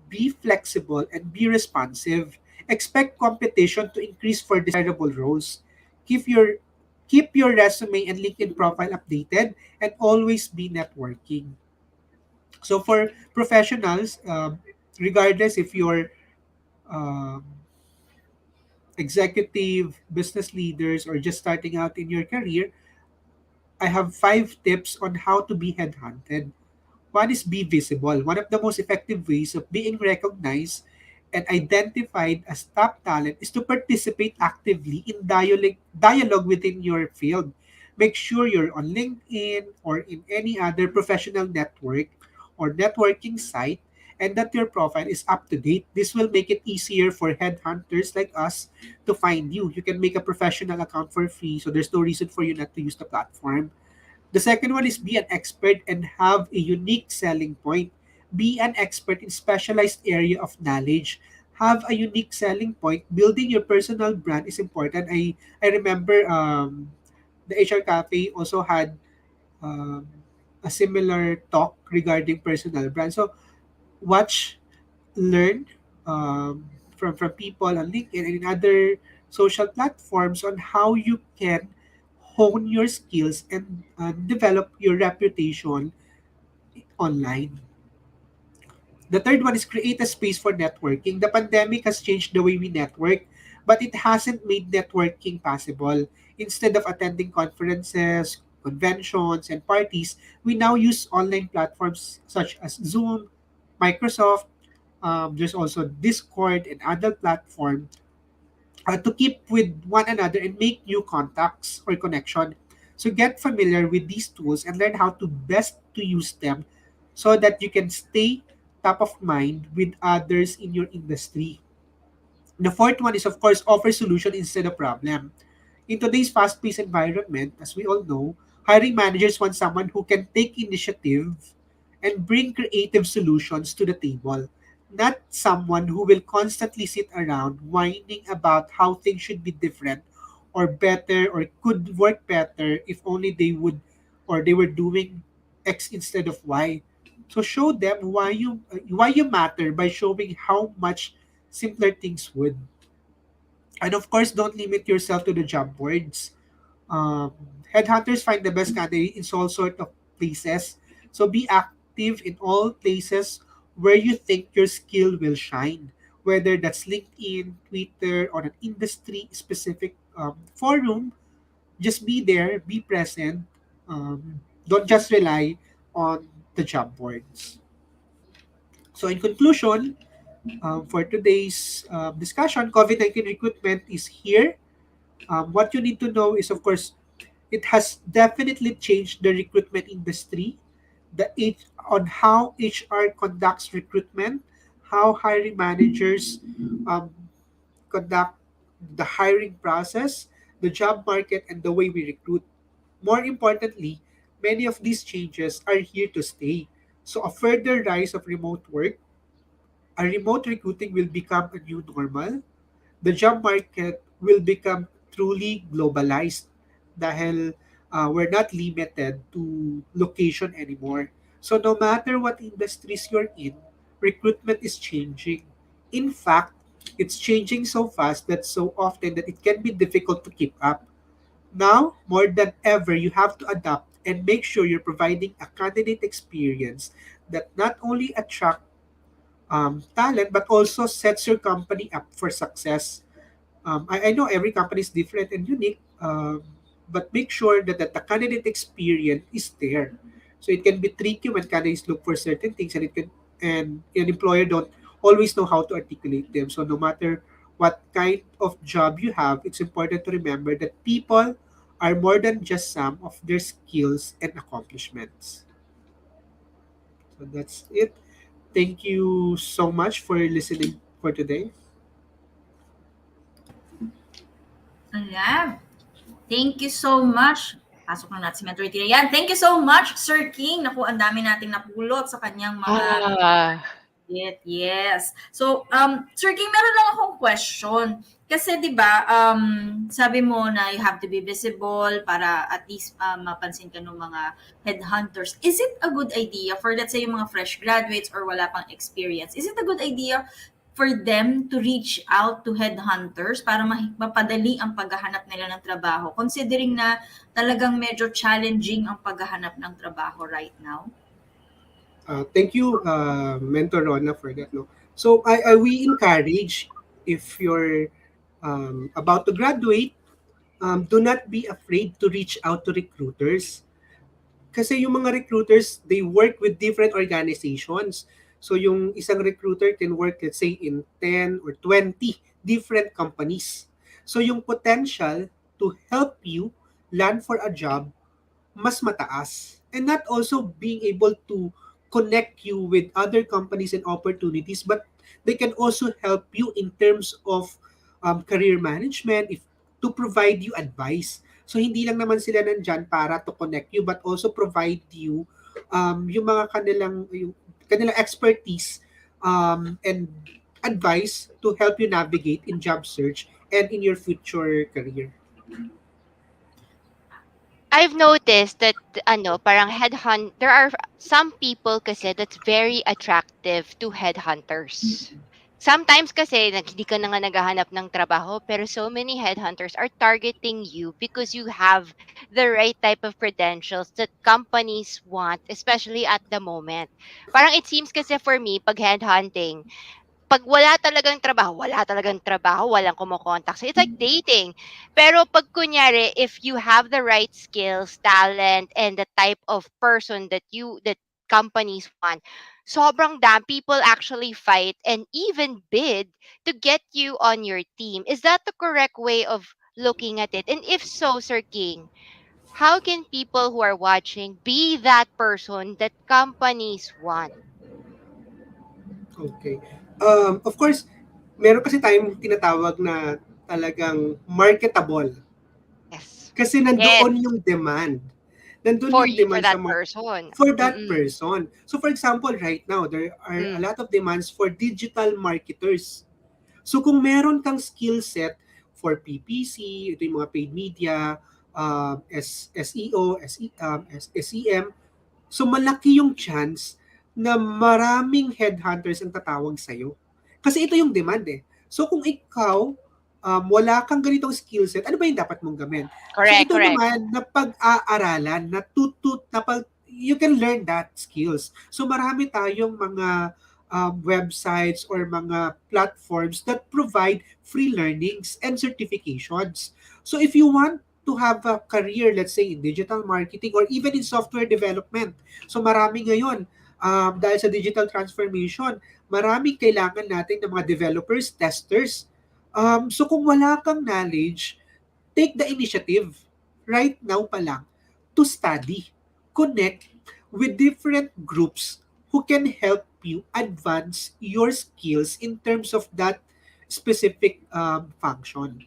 be flexible, and be responsive. Expect competition to increase for desirable roles. Keep your keep your resume and LinkedIn profile updated and always be networking. So for professionals, regardless if you're um, executive, business leaders, or just starting out in your career, I have 5 tips on how to be headhunted. One is be visible. One of the most effective ways of being recognized and identified as top talent is to participate actively in dialogue within your field. Make sure you're on LinkedIn or in any other professional network or networking site, and that your profile is up to date. This will make it easier for headhunters like us to find you. You can make a professional account for free, so there's no reason for you not to use the platform. The second one is be an expert and have a unique selling point. Be an expert in specialized area of knowledge. Have a unique selling point. Building your personal brand is important. I remember the HR Cafe also had um, a similar talk regarding personal brand. So watch, learn from people on LinkedIn and in other social platforms on how you can hone your skills and develop your reputation online. The third one is create a space for networking. The pandemic has changed the way we network, but it hasn't made networking possible. Instead of attending conferences, conventions, and parties, we now use online platforms such as Zoom, Microsoft. There's also Discord and other platforms to keep with one another and make new contacts or connection. So get familiar with these tools and learn how to best to use them so that you can stay top of mind with others in your industry. The fourth one is, of course, offer solution instead of problem. In today's fast-paced environment, as we all know, hiring managers want someone who can take initiative and bring creative solutions to the table, not someone who will constantly sit around whining about how things should be different or better or could work better if only they would or they were doing X instead of Y. So show them why you matter by showing how much simpler things would. And of course, don't limit yourself to the job boards. Um, Headhunters find the best candidate in all sort of places. So be active in all places where you think your skill will shine. Whether that's LinkedIn, Twitter, or an industry specific forum, just be there, be present. Don't just rely on the job boards. So, in conclusion, for today's discussion, COVID-19 recruitment is here. What you need to know is, of course, it has definitely changed the recruitment industry, on how HR conducts recruitment, how hiring managers um, conduct the hiring process, the job market, and the way we recruit. More importantly, many of these changes are here to stay. So a further rise of remote work, a remote recruiting will become a new normal. The job market will become truly globalized dahil we're not limited to location anymore. So no matter what industries you're in, recruitment is changing. In fact, it's changing so fast that so often that it can be difficult to keep up. Now, more than ever, you have to adapt and make sure you're providing a candidate experience that not only attract talent but also sets your company up for success. I know every company is different and unique, but make sure that the candidate experience is there. So it can be tricky when candidates look for certain things, and an employer don't always know how to articulate them. So no matter what kind of job you have, it's important to remember that people are more than just some of their skills and accomplishments. So that's it. Thank you so much for listening for today. Ayan. Thank you so much. Pasok na natin si Mentor Tia. Yan. Thank you so much, Sir King. Naku, ang dami nating napulot sa kanyang mga Ah, yes. So, Sir King, meron lang akong question. Kasi 'di ba, sabi mo na you have to be visible para at least mapansin ka ng mga headhunters. Is it a good idea for let's say yung mga fresh graduates or wala pang experience? Is it a good idea for them to reach out to headhunters para mapadali ang paghahanap nila ng trabaho considering na talagang medyo challenging ang paghahanap ng trabaho right now? Thank you, Mentor Rona, for that. No? So, we encourage if you're about to graduate, do not be afraid to reach out to recruiters. Kasi yung mga recruiters, they work with different organizations. So, yung isang recruiter can work, let's say, in 10 or 20 different companies. So, yung potential to help you land for a job mas mataas. And not also being able to connect you with other companies and opportunities, but they can also help you in terms of career management, if to provide you advice. So hindi lang naman sila nandyan para to connect you, but also provide you yung mga kanilang expertise and advice to help you navigate in job search and in your future career. I've noticed that parang there are some people kasi that's very attractive to headhunters. Sometimes kasi hindi ka na nga naghahanap ng trabaho pero so many headhunters are targeting you because you have the right type of credentials that companies want, especially at the moment. Parang it seems kasi for me, pag headhunting, pag wala talagang trabaho, walang kumokontak. So it's like dating. Pero pag kunyari, if you have the right skills, talent, and the type of person that companies want, sobrang people actually fight and even bid to get you on your team. Is that the correct way of looking at it? And if so, Sir King, how can people who are watching be that person that companies want? Okay. Of course, meron kasi tayong tinatawag na talagang marketable. Yes. Kasi Yes. nandoon yung demand. Nandun For yung you, for demand that person. for that Mm-mm. person. So for example, right now, there are a Mm. lot of demands for digital marketers. So kung meron kang skill set for PPC, ito yung mga paid media, SEO, SEM, so malaki yung chance na maraming headhunters ang tatawag sa'yo. Kasi ito yung demand eh. So kung ikaw, wala kang ganitong skill set, ano ba yung dapat mong gawin? So Correct, ito correct. naman na pag-aaralan, you can learn that skills. So marami tayong mga websites or mga platforms that provide free learnings and certifications. So if you want to have a career, let's say in digital marketing or even in software development, so marami ngayon, dahil sa digital transformation, marami kailangan natin ng mga developers, testers. So kung wala kang knowledge, take the initiative right now pa lang to study, connect with different groups who can help you advance your skills in terms of that specific function.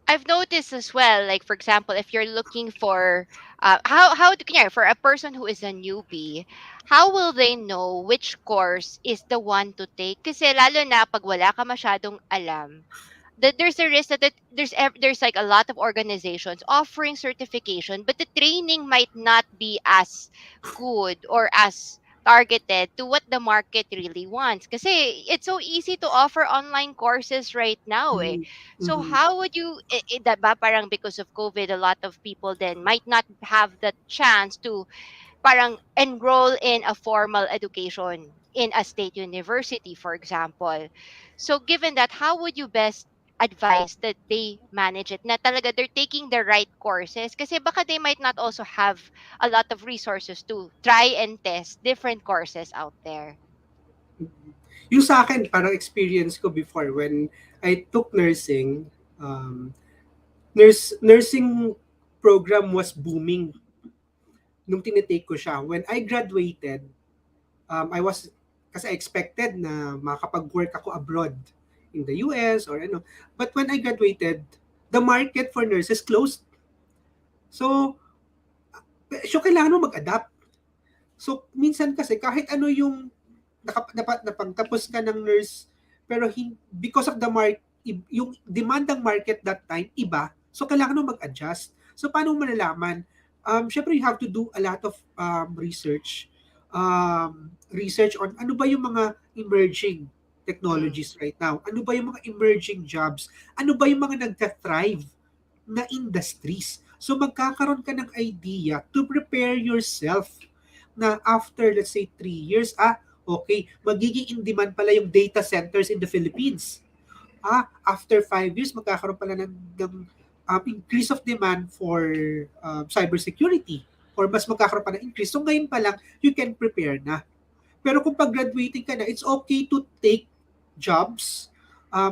I've noticed as well, like for example, if you're looking for how yeah, for a person who is a newbie, how will they know which course is the one to take? Kasi lalo na pag wala ka masyadong alam, that there's a risk that there's like a lot of organizations offering certification, but the training might not be as good or as targeted to what the market really wants. Kasi it's so easy to offer online courses right now eh. So Mm-hmm. how would you diba, parang because of COVID, a lot of people then might not have the chance to parang enroll in a formal education in a state university, for example. So given that, how would you best advise that they manage it? Na talaga they're taking the right courses kasi baka they might not also have a lot of resources to try and test different courses out there. Yung sa akin, parang experience ko before when I took nursing, um, nursing program was booming nung tinitake ko siya. When I graduated, I was, kasi I expected na makapag-work ako abroad in the US or ano. But when I graduated, the market for nurses closed. So kailangan mo mag-adapt. So, minsan kasi kahit ano yung napagtapos ka ng nurse, pero because of the yung demand ng market that time, iba. So, kailangan mo mag-adjust. So, paano mo malalaman? Syempre, you have to do a lot of research. Research on ano ba yung mga emerging Mm. technologies right now? Ano ba yung mga emerging jobs? Ano ba yung mga nagka-thrive na industries? So, magkakaroon ka ng idea to prepare yourself na after, let's say, 3 years, okay, magiging in demand pala yung data centers in the Philippines. After 5 years, magkakaroon pala ng increase of demand for cybersecurity or mas magkakaroon pa ng increase. So ngayon pa lang, you can prepare na. Pero kung pag-graduating ka na, it's okay to take jobs.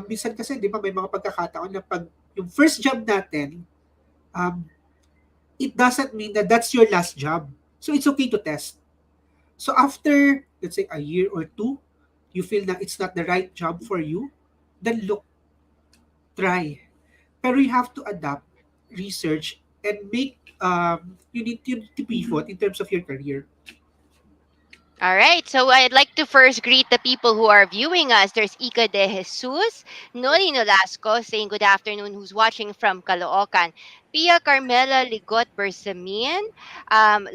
Minsan kasi, di ba, may mga pagkakataon na pag yung first job natin, um, it doesn't mean that that's your last job. So it's okay to test. So after, let's say, a year or two, you feel that it's not the right job for you, then look, try. Pero you have to adapt, research, and you need to pivot in terms of your career. All right, so I'd like to first greet the people who are viewing us. There's Ika de Jesus, Noli Nolasco saying good afternoon, who's watching from Caloocan. Pia Carmela Ligot Bersamin.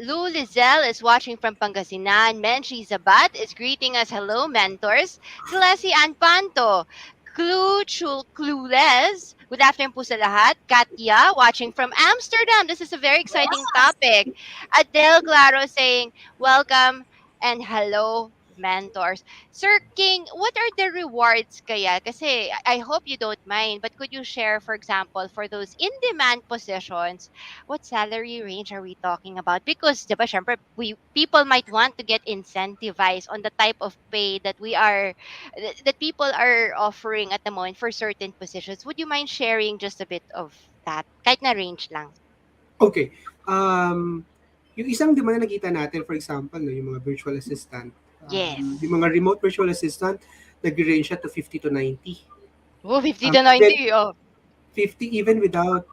Lou Lizelle is watching from Pangasinan. Menchi Zabat is greeting us. Hello, mentors. Celeste Anpanto. Clueless. Good afternoon po sa lahat. Katya watching from Amsterdam. This is a very exciting topic. Adele Claro saying, welcome and hello, mentors. Sir King, what are the rewards kaya? Kasi I hope you don't mind, but could you share, for example, for those in-demand positions, what salary range are we talking about? Because, di ba, syempre, people might want to get incentivized on the type of pay that that people are offering at the moment for certain positions. Would you mind sharing just a bit of that? Kahit na range lang. Okay. Um, yung isang demand na nakita natin, for example, no, yung mga virtual assistant, yung Yes. mga remote virtual assistant, nag-range siya to 50 to 90. Oh, 50 to Even 90. Oh. 50 even without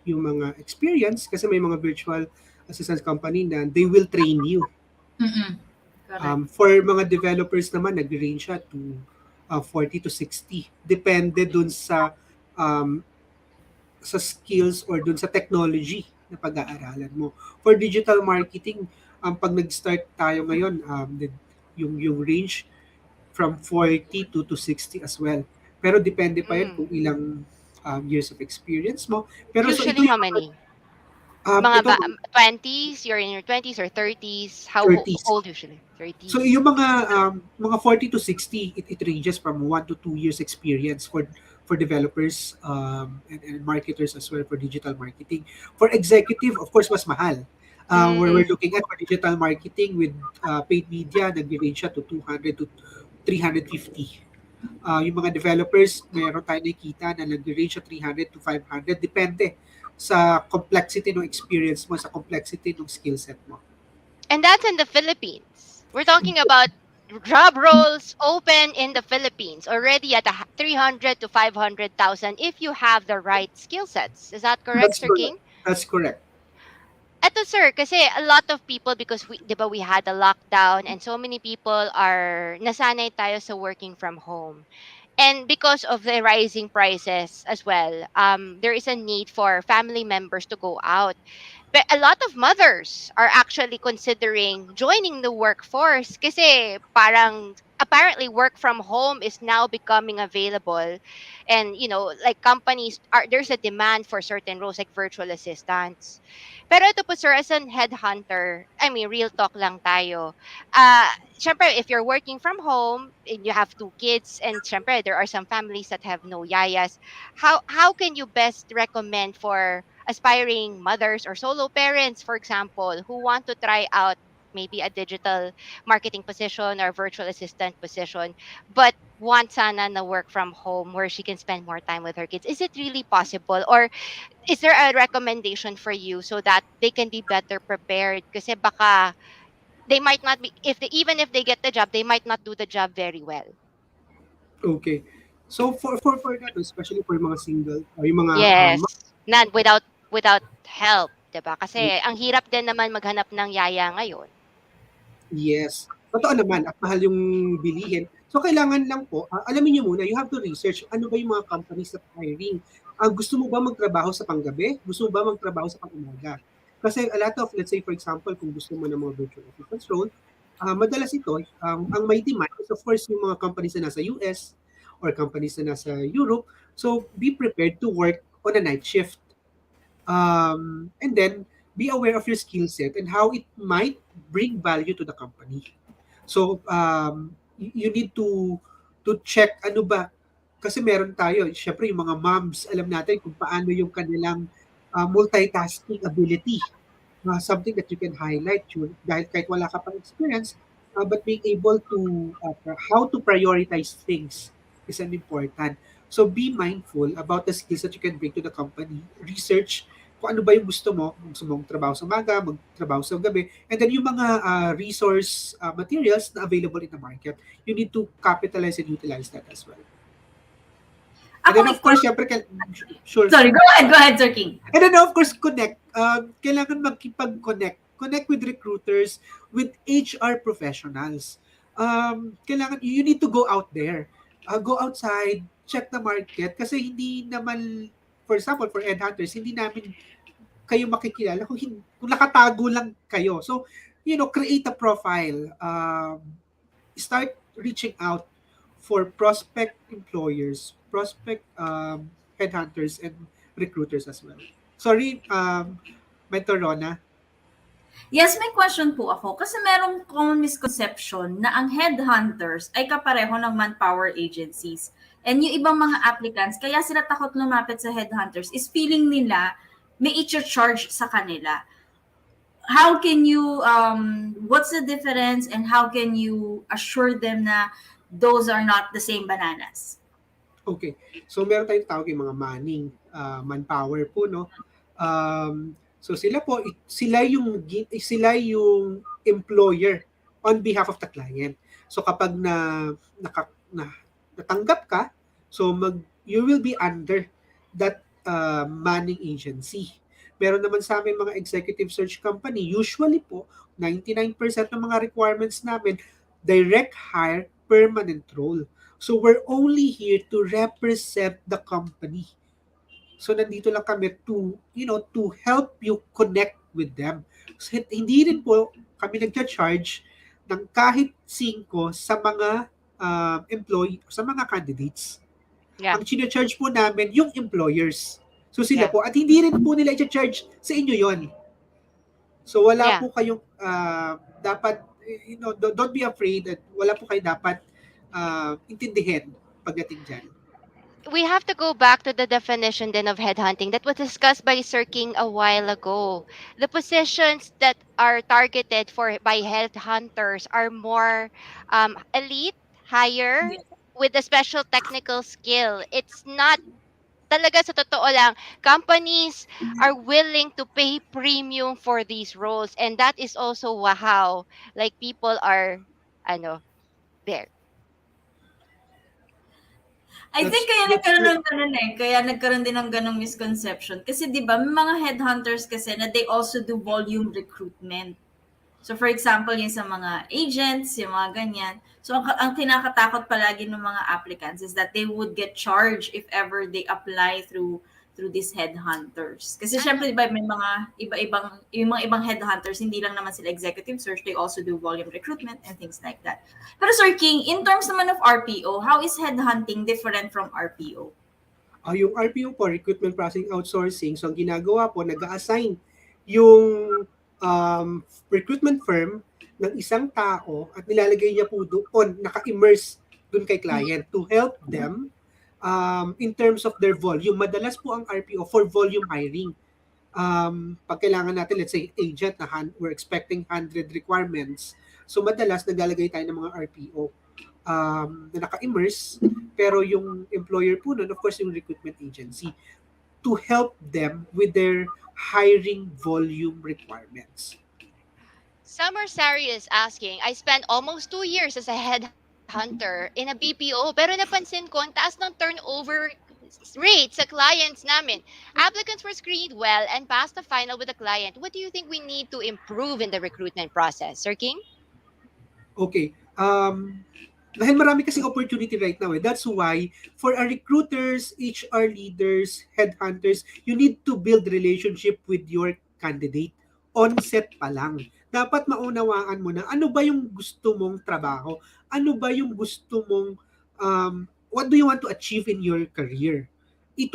yung mga experience, kasi may mga virtual assistance company na they will train you. Mm-mm. Correct. For mga developers naman, nag-range siya to 40 to 60. Depende dun um, sa skills or dun sa technology na pag-aaralan mo. For digital marketing, pag nag-start tayo ngayon, yung range from 40 to 60 as well. Pero depende pa yun kung Mm. ilang years of experience mo. Pero so ito Usually, how yung many? ito 20s? You're in your 20s or 30s? How 30s. old usually? So 30s. yung mga 40 to 60, it ranges from 1 to 2 years experience for developers and marketers as well for digital marketing. For executive, of course, mas mahal. Where Mm. we're looking at for digital marketing with paid media, nag-range siya to 200 to 350. Yung mga developers, mayroon tayo nakikita na nag-range siya 300 to 500. Depende sa complexity ng experience mo, sa complexity ng skill set mo. And that's in the Philippines. We're talking about job roles open in the Philippines already at 300 to 500,000 if you have the right skill sets. Is that correct, That's Sir correct. King? That's correct. Eto sir, kasi a lot of people because we 'di ba we had a lockdown and so many people are nasanay tayo sa working from home. And because of the rising prices as well, there is a need for family members to go out. But a lot of mothers are actually considering joining the workforce kasi parang apparently work from home is now becoming available, and like companies are there's a demand for certain roles like virtual assistants. Pero ito po sir, as an headhunter, I mean real talk lang tayo. Syempre if you're working from home and you have two kids, and syempre there are some families that have no yayas, how can you best recommend for aspiring mothers or solo parents, for example, who want to try out maybe a digital marketing position or virtual assistant position, but want sana na work from home where she can spend more time with her kids? Is it really possible? Or is there a recommendation for you so that they can be better prepared? Kasi baka they might not be, even if they get the job, they might not do the job very well. Okay. So for that, especially for mga single, yung mga Yes. Not without help, 'di ba? Kasi mm, ang hirap din naman maghanap ng yaya ngayon. yes. Totoo naman at mahal yung bilihin. So kailangan lang po, alamin niyo muna, you have to research ano ba yung mga companies na hiring. Gusto mo ba magtrabaho sa panggabi? Gusto mo ba magtrabaho sa pangumaga? Kasi a lot of, let's say for example, kung gusto mo ng mga virtual assistants role, madalas ito, ang may demand is of course yung mga companies na nasa US or companies na nasa Europe. So be prepared to work on a night shift. And then be aware of your skill set and how it might bring value to the company. So you need to check ano ba, kasi meron tayo, syempre yung mga moms, alam natin kung paano yung kanilang multitasking ability. Something that you can highlight yun, dahil kahit wala ka pang experience, but being able to how to prioritize things is an important. So be mindful about the skills that you can bring to the company. Research kung ano ba yung gusto mong trabaho sa umaga, magtrabaho sa gabi, and then yung mga resource materials na available in the market. You need to capitalize and utilize that as well. And Ako, then of course, syempre, sure. Sorry, go ahead, Sir King. And then of course, connect. Kailangan magkipag-connect. Connect with recruiters, with HR professionals. Kailangan, you need to go out there. Go outside, check the market. Kasi hindi naman, for example, for headhunters, hindi namin kayo makikilala kung nakatago lang kayo. So, create a profile. Start reaching out for prospect employers, prospect headhunters, and recruiters as well. Sorry, Mentor Rona. Yes, may question po ako. Kasi merong common misconception na ang headhunters ay kapareho ng manpower agencies. And yung ibang mga applicants, kaya sila takot lumapit sa headhunters is feeling nila may i-charge sa kanila. How can you, what's the difference and how can you assure them na those are not the same bananas? Okay. So, meron tayong tawag yung mga manning, manpower po, no? So, sila yung employer on behalf of the client. So, kapag natanggap ka, so you will be under that manning agency. Meron naman sa amin mga executive search company, usually po, 99% ng mga requirements namin, direct hire, permanent role. So we're only here to represent the company. So nandito lang kami to help you connect with them. So, hindi rin po kami nagcha-charge ng kahit 5 sa mga employee, sa mga candidates. Yeah. Ang charge po namin yung employers. So sila Yeah. po, at hindi rin po nila i-charge sa inyo yon. So wala Yeah. po kayong dapat, don't be afraid that wala po kayo dapat intindihin pagdating dyan. We have to go back to the definition then of headhunting that was discussed by Sir King a while ago. The positions that are targeted by headhunters are more elite, higher, with a special technical skill. It's not talaga sa totoo lang, companies are willing to pay premium for these roles, and that is also how like people are there. I think kaya nagkaroon ng ganun eh. Kaya nagkaroon din ng ganung misconception. Kasi di ba, may mga headhunters kasi na they also do volume recruitment. So for example, yung sa mga agents, yung mga ganyan. So ang kinakatakot palagi ng mga applicants is that they would get charged if ever they apply through these headhunters. Kasi syempre, di ba, may mga yung mga ibang headhunters, hindi lang naman sila executive search, they also do volume recruitment and things like that. Pero Sir King, in terms naman of RPO, how is headhunting different from RPO? Yung RPO po, Recruitment Processing Outsourcing, so ang ginagawa po, nag-assign yung recruitment firm ng isang tao at nilalagay niya po doon, naka-immerse doon kay client to help them in terms of their volume. Madalas po ang RPO for volume hiring. Pag kailangan natin, let's say, agent na we're expecting 100 requirements. So madalas naglalagay tayo ng mga RPO na naka-immerse, pero yung employer po nun, of course, yung recruitment agency, to help them with their hiring volume requirements. Summer Sari is asking, I spent almost 2 years as a headhunter in a BPO, pero napansin ko, ang taas ng turnover rate sa clients namin. Applicants were screened well and passed the final with the client. What do you think we need to improve in the recruitment process? Sir King? Okay. Dahil marami kasing opportunity right now. That's why, for our recruiters, HR leaders, headhunters, you need to build relationship with your candidate. Onset pa lang. Dapat maunawaan mo na ano ba yung gusto mong trabaho? Ano ba yung gusto mong, what do you want to achieve in your career? You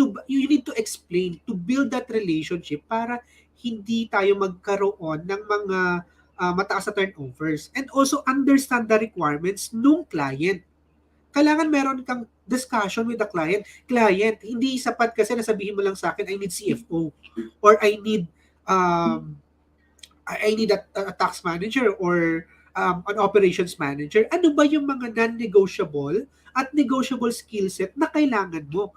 need to explain, to build that relationship para hindi tayo magkaroon ng mga mataas na turnovers, and also understand the requirements nung client. Kailangan meron kang discussion with the client. Client, hindi sapat kasi nasabihin mo lang sa akin, I need CFO or I need a tax manager or an operations manager. Ano ba yung mga non-negotiable at negotiable skill set na kailangan mo?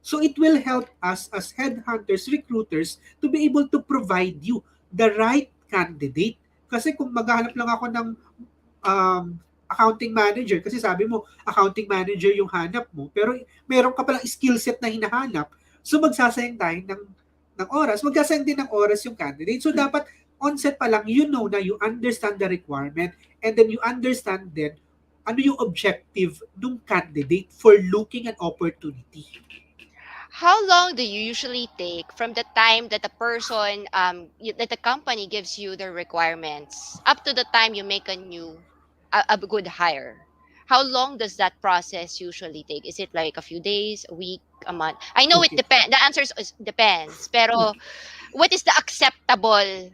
So it will help us as headhunters, recruiters, to be able to provide you the right candidate. Kasi kung maghahanap lang ako ng um, accounting manager, kasi sabi mo, accounting manager yung hanap mo, pero meron ka palang skill set na hinahanap, so magsasayang tayo ng oras. Magsasayang din ng oras yung candidate. So dapat onset pa lang, you know na you understand the requirement and then you understand then ano yung objective ng candidate for looking an opportunity. How long do you usually take from the time that the person, that the company gives you the requirements up to the time you make a good hire? How long does that process usually take? Is it like a few days, a week, a month? I know it Okay. depends. The answer is depends. Pero what is the acceptable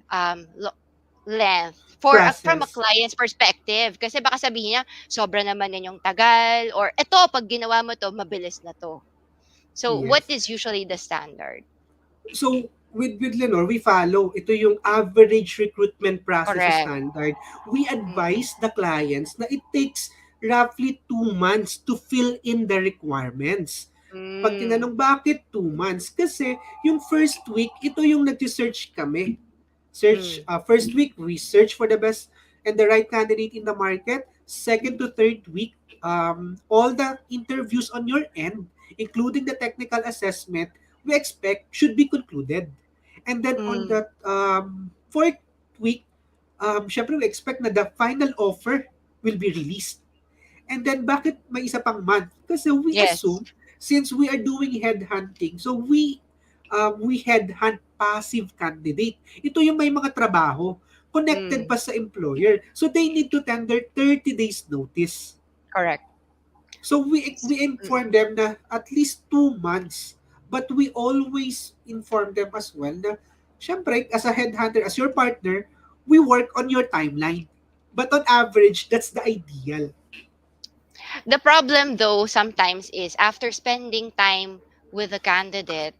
length from a Process. client's perspective? Kasi baka sabihin niya, sobra naman yan yung tagal, or eto, pag ginawa mo to, mabilis na to. So, what Yes. is usually the standard? So, with Lennor, we follow. Ito yung average recruitment process Correct. standard. We Mm. advise the clients na it takes roughly 2 months to fill in the requirements. Pag Mm. tinanong bakit 2 months, kasi yung first week, ito yung nag-search kami. Mm. First week, we search for the best and the right candidate in the market. Second to third week, all the interviews on your end, including the technical assessment, we expect should be concluded. And then on Mm. the fourth week, syempre we expect na the final offer will be released. And then bakit may isa pang month? Kasi we Yes. assume since we are doing headhunting, so we headhunt passive candidate. Ito yung may mga trabaho connected Mm. pa sa employer. So they need to tender 30 days notice. Correct. So we Mm. inform them na at least 2 months. But we always inform them as well na syempre as a headhunter, as your partner, we work on your timeline. But on average, that's the ideal. The problem, though, sometimes is after spending time with the candidate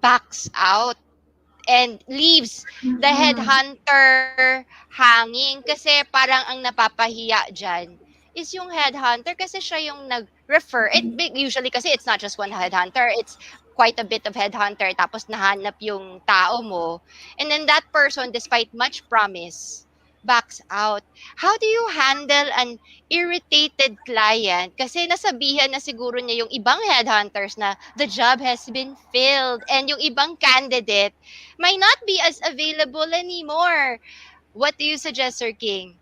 backs out and leaves the Mhm. headhunter hanging kasi parang ang napapahiya dyan is yung headhunter kasi siya yung nag-refer. Usually kasi it's not just one headhunter, it's quite a bit of headhunter tapos nahanap yung tao mo. And then that person, despite much promise, backs out. How do you handle an irritated client? Kasi nasabihan na siguro niya yung ibang headhunters na the job has been filled and yung ibang candidate might not be as available anymore. What do you suggest, Sir King?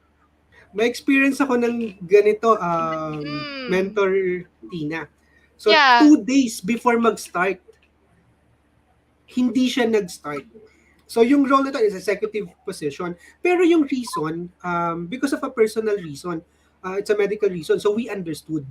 May experience ako ng ganito, Mm. mentor Tina. So, Yeah. 2 days before mag-start, hindi siya nag-start. So, yung role nito is executive position. Pero yung reason, because of a personal reason, it's a medical reason. So, we understood.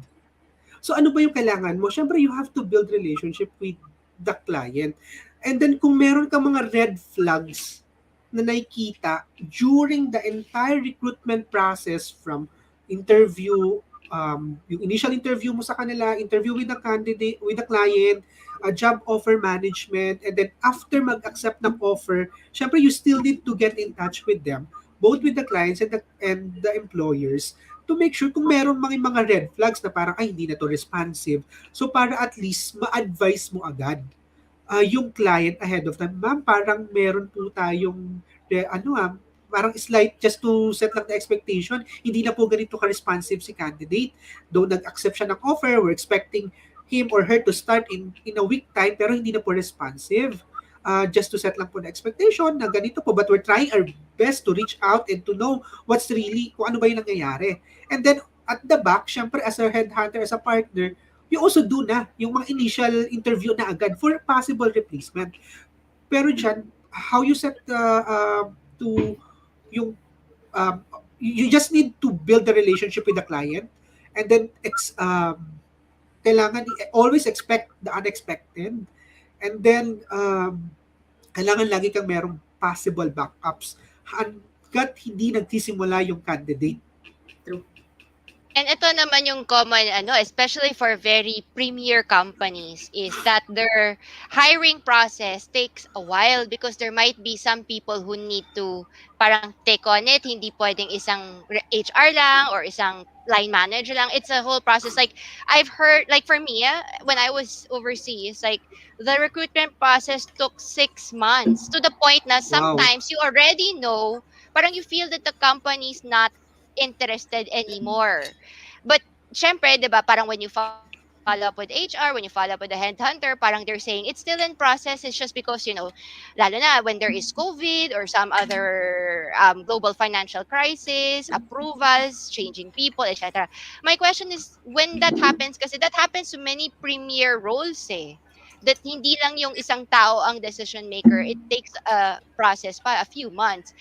So, ano ba yung kailangan mo? Siyempre, you have to build relationship with the client. And then, kung meron ka mga red flags na nakikita during the entire recruitment process from interview, yung initial interview mo sa kanila, interview with the candidate, with the client, job offer management, and then after mag-accept ng offer, syempre you still need to get in touch with them, both with the clients and the employers, to make sure kung meron mga red flags na parang, ay, hindi na to responsive. So, para at least ma-advise mo agad yung client ahead of time. Ma'am, parang meron po tayong, parang slight, just to set lang the expectation, hindi na po ganito ka-responsive si candidate. Though nag-accept siya ng offer, we're expecting him or her to start in a week time, pero hindi na po responsive. Just to set lang po the expectation na ganito po, but we're trying our best to reach out and to know what's really, kung ano ba yung nangyayari. And then, at the back, syempre, as a headhunter, as a partner, you also do na yung mga initial interview na agad for possible replacement. Pero dyan, how you set to yung um, you just need to build the relationship with the client and then kailangan always expect the unexpected and then kailangan lagi kang merong possible backups hanggat hindi nagsisimula yung candidate. True. And ito naman yung common, especially for very premier companies, is that their hiring process takes a while because there might be some people who need to parang take on it. Hindi pwedeng isang HR lang or isang line manager lang. It's a whole process. Like, I've heard, like for me, when I was overseas, like, the recruitment process took 6 months to the point na Wow. sometimes you already know, parang you feel that the company's not interested anymore. But syempre, 'di ba, parang when you follow up with HR, when you follow up with the headhunter, parang they're saying it's still in process. It's just because, lalo na when there is COVID or some other global financial crisis, approvals, changing people, etc. My question is, when that happens, kasi that happens to many premier roles eh. That hindi lang yung isang tao ang decision maker. It takes a process pa, a few months.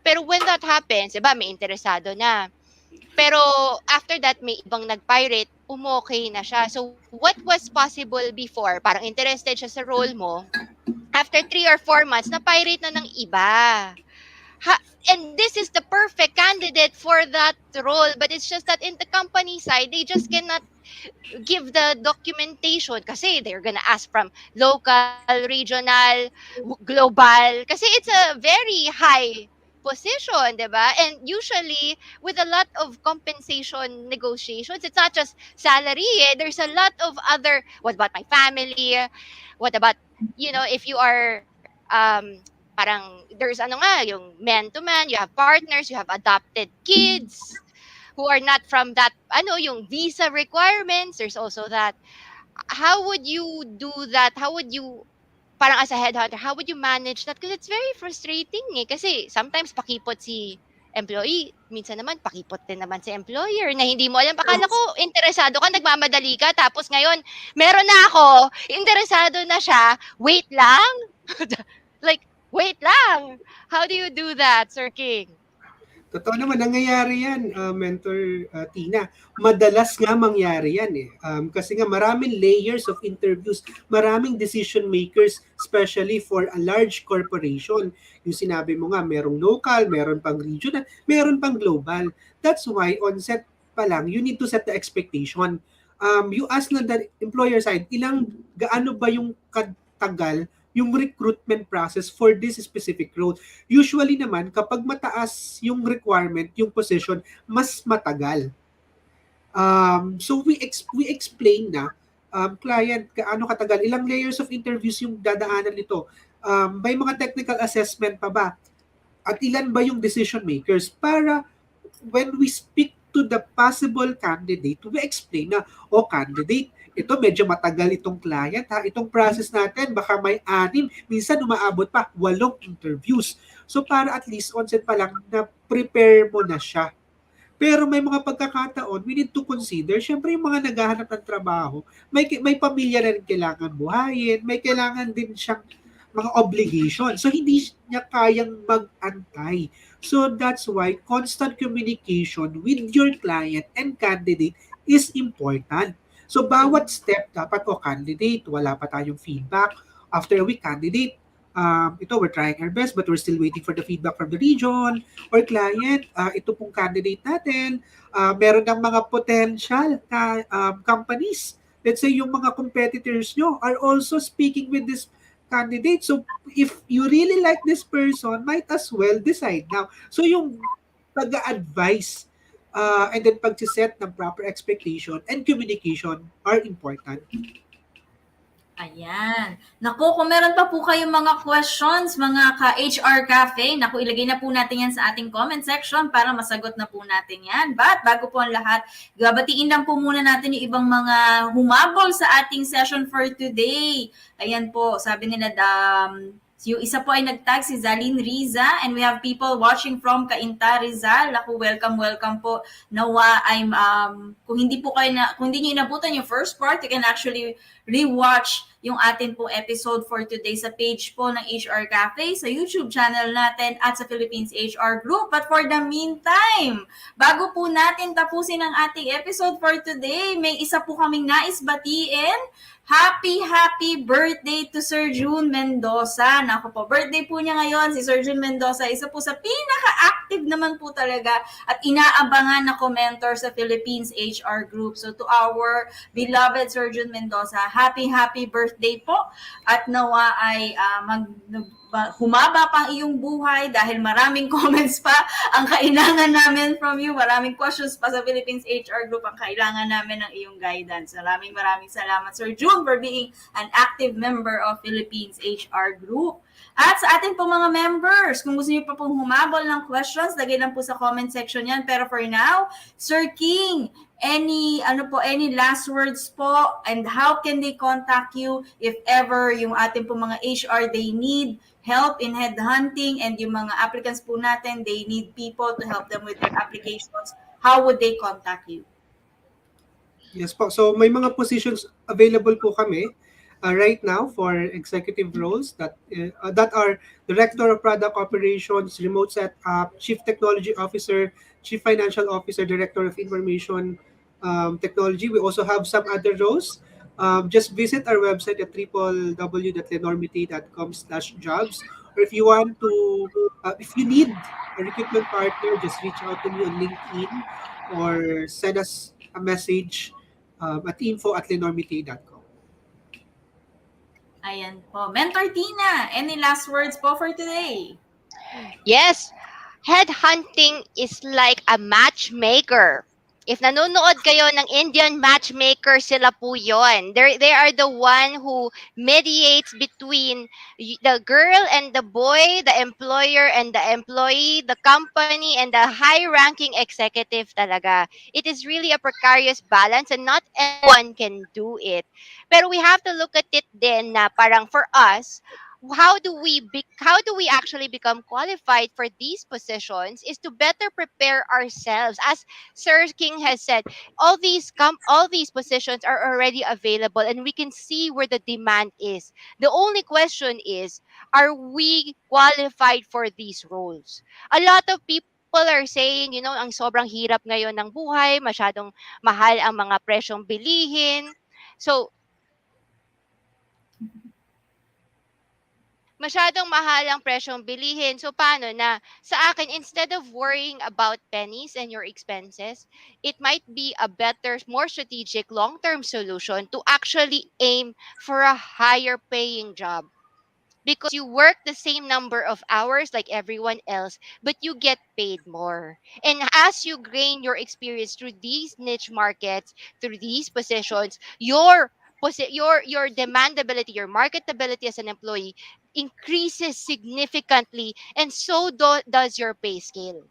Pero when that happens, 'di ba, may interesado na. Pero after that, may ibang nag-pirate, umokey na siya. So what was possible before, parang interested siya sa role mo, after 3 or 4 months, na-pirate na ng iba. Ha, and this is the perfect candidate for that role. But it's just that in the company side, they just cannot give the documentation kasi they're gonna ask from local, regional, global. Kasi it's a very high position, di ba? And usually, with a lot of compensation negotiations, it's not just salary. There's a lot of other, what about my family? What about, if you are, parang, there's yung man-to-man, you have partners, you have adopted kids, who are not from that, yung visa requirements. There's also that. How would you do that? How would you, parang as a headhunter, how would you manage that? Because it's very frustrating eh. Kasi sometimes pakipot si employee, minsan naman pakipot din naman si employer na hindi mo alam. Akala ko interesado ka, nagmamadali ka, tapos ngayon, meron na ako, interesado na siya, wait lang. Like, wait lang. How do you do that, Sir King? Totoo naman, nangyayari yan, Mentor Tina. Madalas nga mangyari yan eh. Kasi nga maraming layers of interviews, maraming decision makers, especially for a large corporation. Yung sinabi mo nga, merong local, meron pang regional, meron pang global. That's why on set pa lang, you need to set the expectation. You ask na the employer side, gaano ba yung katagal yung recruitment process for this specific role. Usually naman, kapag mataas yung requirement, yung position, mas matagal. So we explain na, client, kaano katagal, ilang layers of interviews yung dadaanan nito. May mga technical assessment pa ba? At ilan ba yung decision makers? Para when we speak to the possible candidate, we explain na, candidate, ito medyo matagal itong client ha, itong process natin, baka may 6, minsan umaabot pa 8 interviews. So para at least onset pa lang na prepare mo na siya. Pero may mga pagkakataon, we need to consider, syempre yung mga naghahanap ng trabaho, may pamilya na rin kailangan buhayin, may kailangan din siyang mga obligation. So hindi niya kayang mag-antay. So that's why constant communication with your client and candidate is important. So bawat step dapat, candidate, wala pa tayong feedback. After a week, candidate, we're trying our best but we're still waiting for the feedback from the region or client. Ito pong candidate natin, meron ng mga potential na companies. Let's say yung mga competitors nyo are also speaking with this candidate. So if you really like this person, might as well decide now. So yung pag-advise and then pag-set ng proper expectation and communication are important. Ayan. Naku, kung meron pa po kayong mga questions, mga ka-HR Cafe, naku, ilagay na po natin yan sa ating comment section para masagot na po natin yan. But bago po ang lahat, babatiin lang po muna natin yung ibang mga humabol sa ating session for today. Ayan po, sabi nila, yung isa po ay nag-tag si Zalin Riza, and we have people watching from Cainta, Rizal. Ako, welcome po. Nawa, kung hindi niyo inabutan yung first part, you can actually rewatch yung atin pong episode for today sa page po ng HR Cafe, sa YouTube channel natin at sa Philippines HR Group. But for the meantime, bago po natin tapusin ang ating episode for today, may isa po kaming nais batiin. Happy birthday to Sir June Mendoza. Naku po, birthday po niya ngayon si Sir June Mendoza. Isa po sa pinaka-active naman po talaga at inaabangan na commenter sa Philippines HR Group. So to our beloved Sir June Mendoza, happy birthday po. At nawa ay humaba pang iyong buhay dahil maraming comments pa ang kailangan namin from you. Maraming questions pa sa Philippines HR Group ang kailangan namin ng iyong guidance. Maraming salamat, Sir June, for being an active member of Philippines HR Group. At sa ating po mga members, kung gusto niyo pa pong humabol ng questions, lagay lang po sa comment section yan. Pero for now, Sir King, any last words po, and how can they contact you if ever yung ating po mga HR, they need help in headhunting, and yung mga applicants po natin, they need people to help them with their applications, how would they contact you? Yes po. So may mga positions available po kami right now for executive roles that are Director of Product Operations, Remote Setup, Chief Technology Officer, Chief Financial Officer, Director of Information Technology. We also have some other roles. Just visit our website at www.lennormete.com/jobs. Or if you want to, if you need a recruitment partner, just reach out to me on LinkedIn or send us a message at info@lennormete.com. Ayan po. Mentor Tina, any last words po for today? Yes, headhunting is like a matchmaker. If nanonood kayo ng Indian matchmaker, sila po yon. They are the one who mediates between the girl and the boy, the employer and the employee, the company and the high-ranking executive talaga. It is really a precarious balance and not everyone can do it. Pero we have to look at it din na parang for us, how do we actually become qualified for these positions is to better prepare ourselves. As Sir King has said, all these positions are already available and we can see where the demand is. The only question is, are we qualified for these roles? A lot of people are saying, ang sobrang hirap ngayon ng buhay, masyadong mahal ang mga presyong bilihin. So, masyadong mahal ang presyong bilihin. So, paano na? Sa akin, instead of worrying about pennies and your expenses, it might be a better, more strategic, long-term solution to actually aim for a higher paying job. Because you work the same number of hours like everyone else, but you get paid more. And as you gain your experience through these niche markets, through these positions, your demandability, your marketability as an employee increases significantly, and so does your pay scale.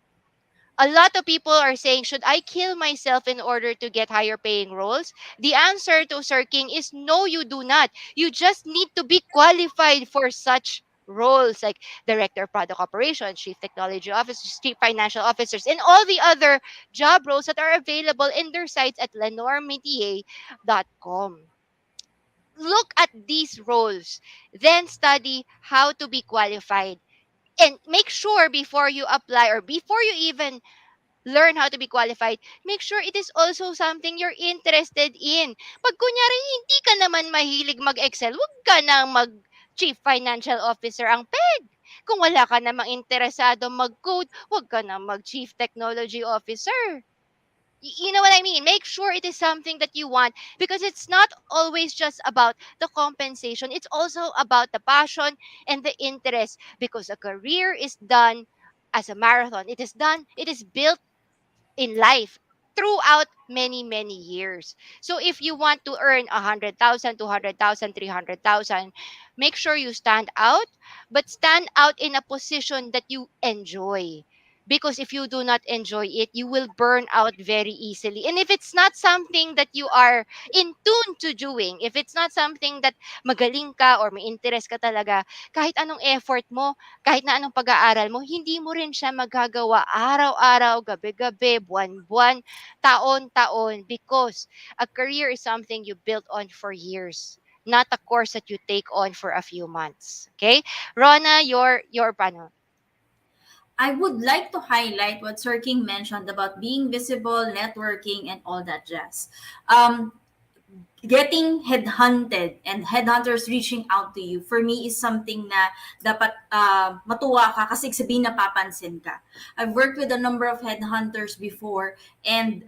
A lot of people are saying, should I kill myself in order to get higher paying roles? The answer to Sir King is no, you do not. You just need to be qualified for such roles like Director of Product Operations, Chief Technology Officers, Chief Financial Officers, and all the other job roles that are available in their sites at lennormetier.com. Look at these roles, then study how to be qualified. And make sure before you apply or before you even learn how to be qualified, make sure it is also something you're interested in. Pag kunyari, hindi ka naman mahilig mag-Excel, huwag ka nang mag-Chief Financial Officer ang peg. Kung wala ka namang interesado mag-code, huwag ka nang mag-Chief Technology Officer. You know what I mean? Make sure it is something that you want, because it's not always just about the compensation. It's also about the passion and the interest, because a career is done as a marathon. It is built in life throughout many years. So if you want to earn 100,000, 200,000, 300,000, make sure you stand out, but stand out in a position that you enjoy. Because if you do not enjoy it, you will burn out very easily. And if it's not something that you are in tune to doing, if it's not something that magaling ka or may interest ka talaga, kahit anong effort mo, kahit na anong pag-aaral mo, hindi mo rin siya magagawa araw-araw, gabi-gabi, buwan-buwan, taon-taon, because a career is something you built on for years, not a course that you take on for a few months. Okay? Rona, your paano? I would like to highlight what Sir King mentioned about being visible, networking, and all that jazz. getting headhunted and headhunters reaching out to you, for me, is something na dapat matuwa ka kasi sabihin napapansin ka. I've worked with a number of headhunters before, and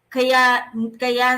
kaya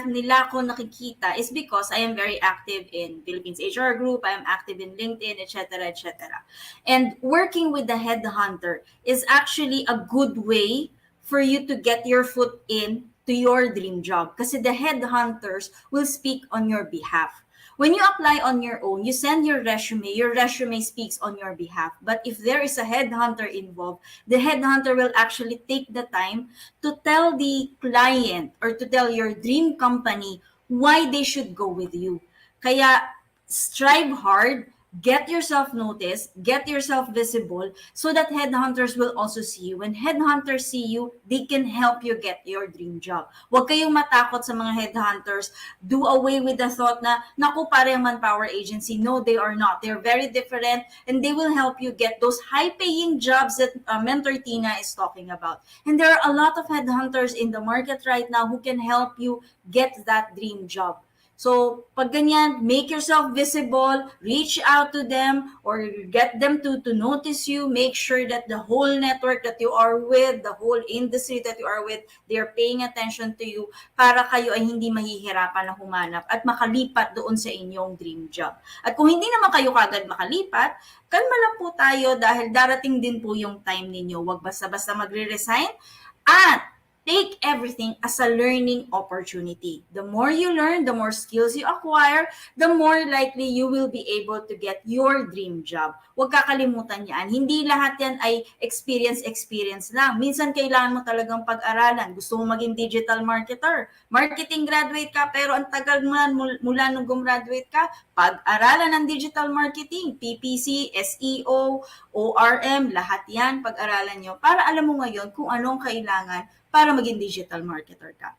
nila ako nakikita is because I am very active in Philippines HR Group, I am active in LinkedIn, etc., etc. And working with the headhunter is actually a good way for you to get your foot in to your dream job. Kasi the headhunters will speak on your behalf. When you apply on your own, you send your resume speaks on your behalf. But if there is a headhunter involved, the headhunter will actually take the time to tell the client or to tell your dream company why they should go with you. Kaya strive hard, get yourself noticed, get yourself visible, so that headhunters will also see you. When headhunters see you, they can help you get your dream job. Huwag kayong matakot sa mga headhunters. Do away with the thought na, naku, parang manpower agency. No, they are not. They're very different, and they will help you get those high-paying jobs that Mentor Tina is talking about. And there are a lot of headhunters in the market right now who can help you get that dream job. So, pag ganyan, make yourself visible, reach out to them, or get them to notice you. Make sure that the whole network that you are with, the whole industry that you are with, they are paying attention to you para kayo ay hindi mahihirapan na humanap at makalipat doon sa inyong dream job. At kung hindi naman kayo kagad makalipat, kalma lang po tayo dahil darating din po yung time ninyo. Huwag basta-basta magre-resign at take everything as a learning opportunity. The more you learn, the more skills you acquire, the more likely you will be able to get your dream job. Huwag kakalimutan yan. Hindi lahat yan ay experience lang. Minsan kailangan mo talagang pag-aralan. Gusto mo maging digital marketer. Marketing graduate ka, pero ang tagal mula nung gumraduate ka, pag-aralan ng digital marketing, PPC, SEO, ORM, lahat yan, pag-aralan nyo para alam mo ngayon kung anong kailangan para maging digital marketer ka.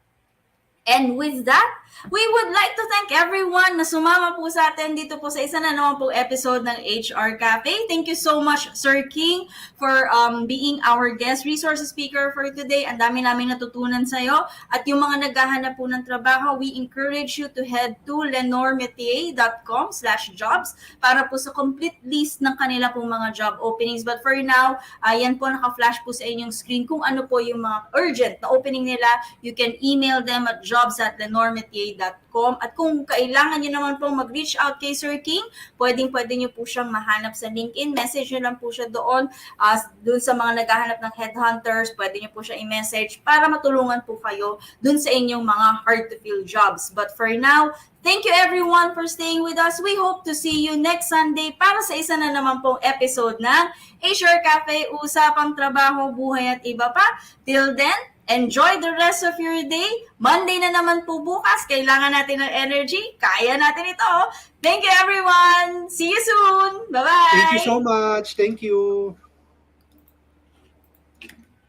And with that, we would like to thank everyone na sumama po sa atin dito po sa isa na naman po episode ng HR Cafe. Thank you so much, Sir King, for being our guest resource speaker for today. Ang dami namin natutunan sa'yo. At yung mga naghahanap po ng trabaho, we encourage you to head to lennormetier.com/jobs para po sa complete list ng kanila pong mga job openings. But for now, yan po naka-flash po sa inyong screen kung ano po yung mga urgent na opening nila. You can email them at jobs@lennormetier.com. At kung kailangan nyo naman pong mag-reach out kay Sir King, pwede nyo po siyang mahanap sa LinkedIn. Message nyo lang po siya doon. Doon sa mga naghahanap ng headhunters, pwede nyo po siya i-message para matulungan po kayo doon sa inyong mga hard-to-fill jobs. But for now, thank you everyone for staying with us. We hope to see you next Sunday para sa isa na naman pong episode ng HR Cafe, Usapang Trabaho, Buhay at Iba Pa. Till then, enjoy the rest of your day. Monday na naman po bukas. Kailangan natin ng energy. Kaya natin ito. Thank you everyone. See you soon. Bye-bye. Thank you so much. Thank you.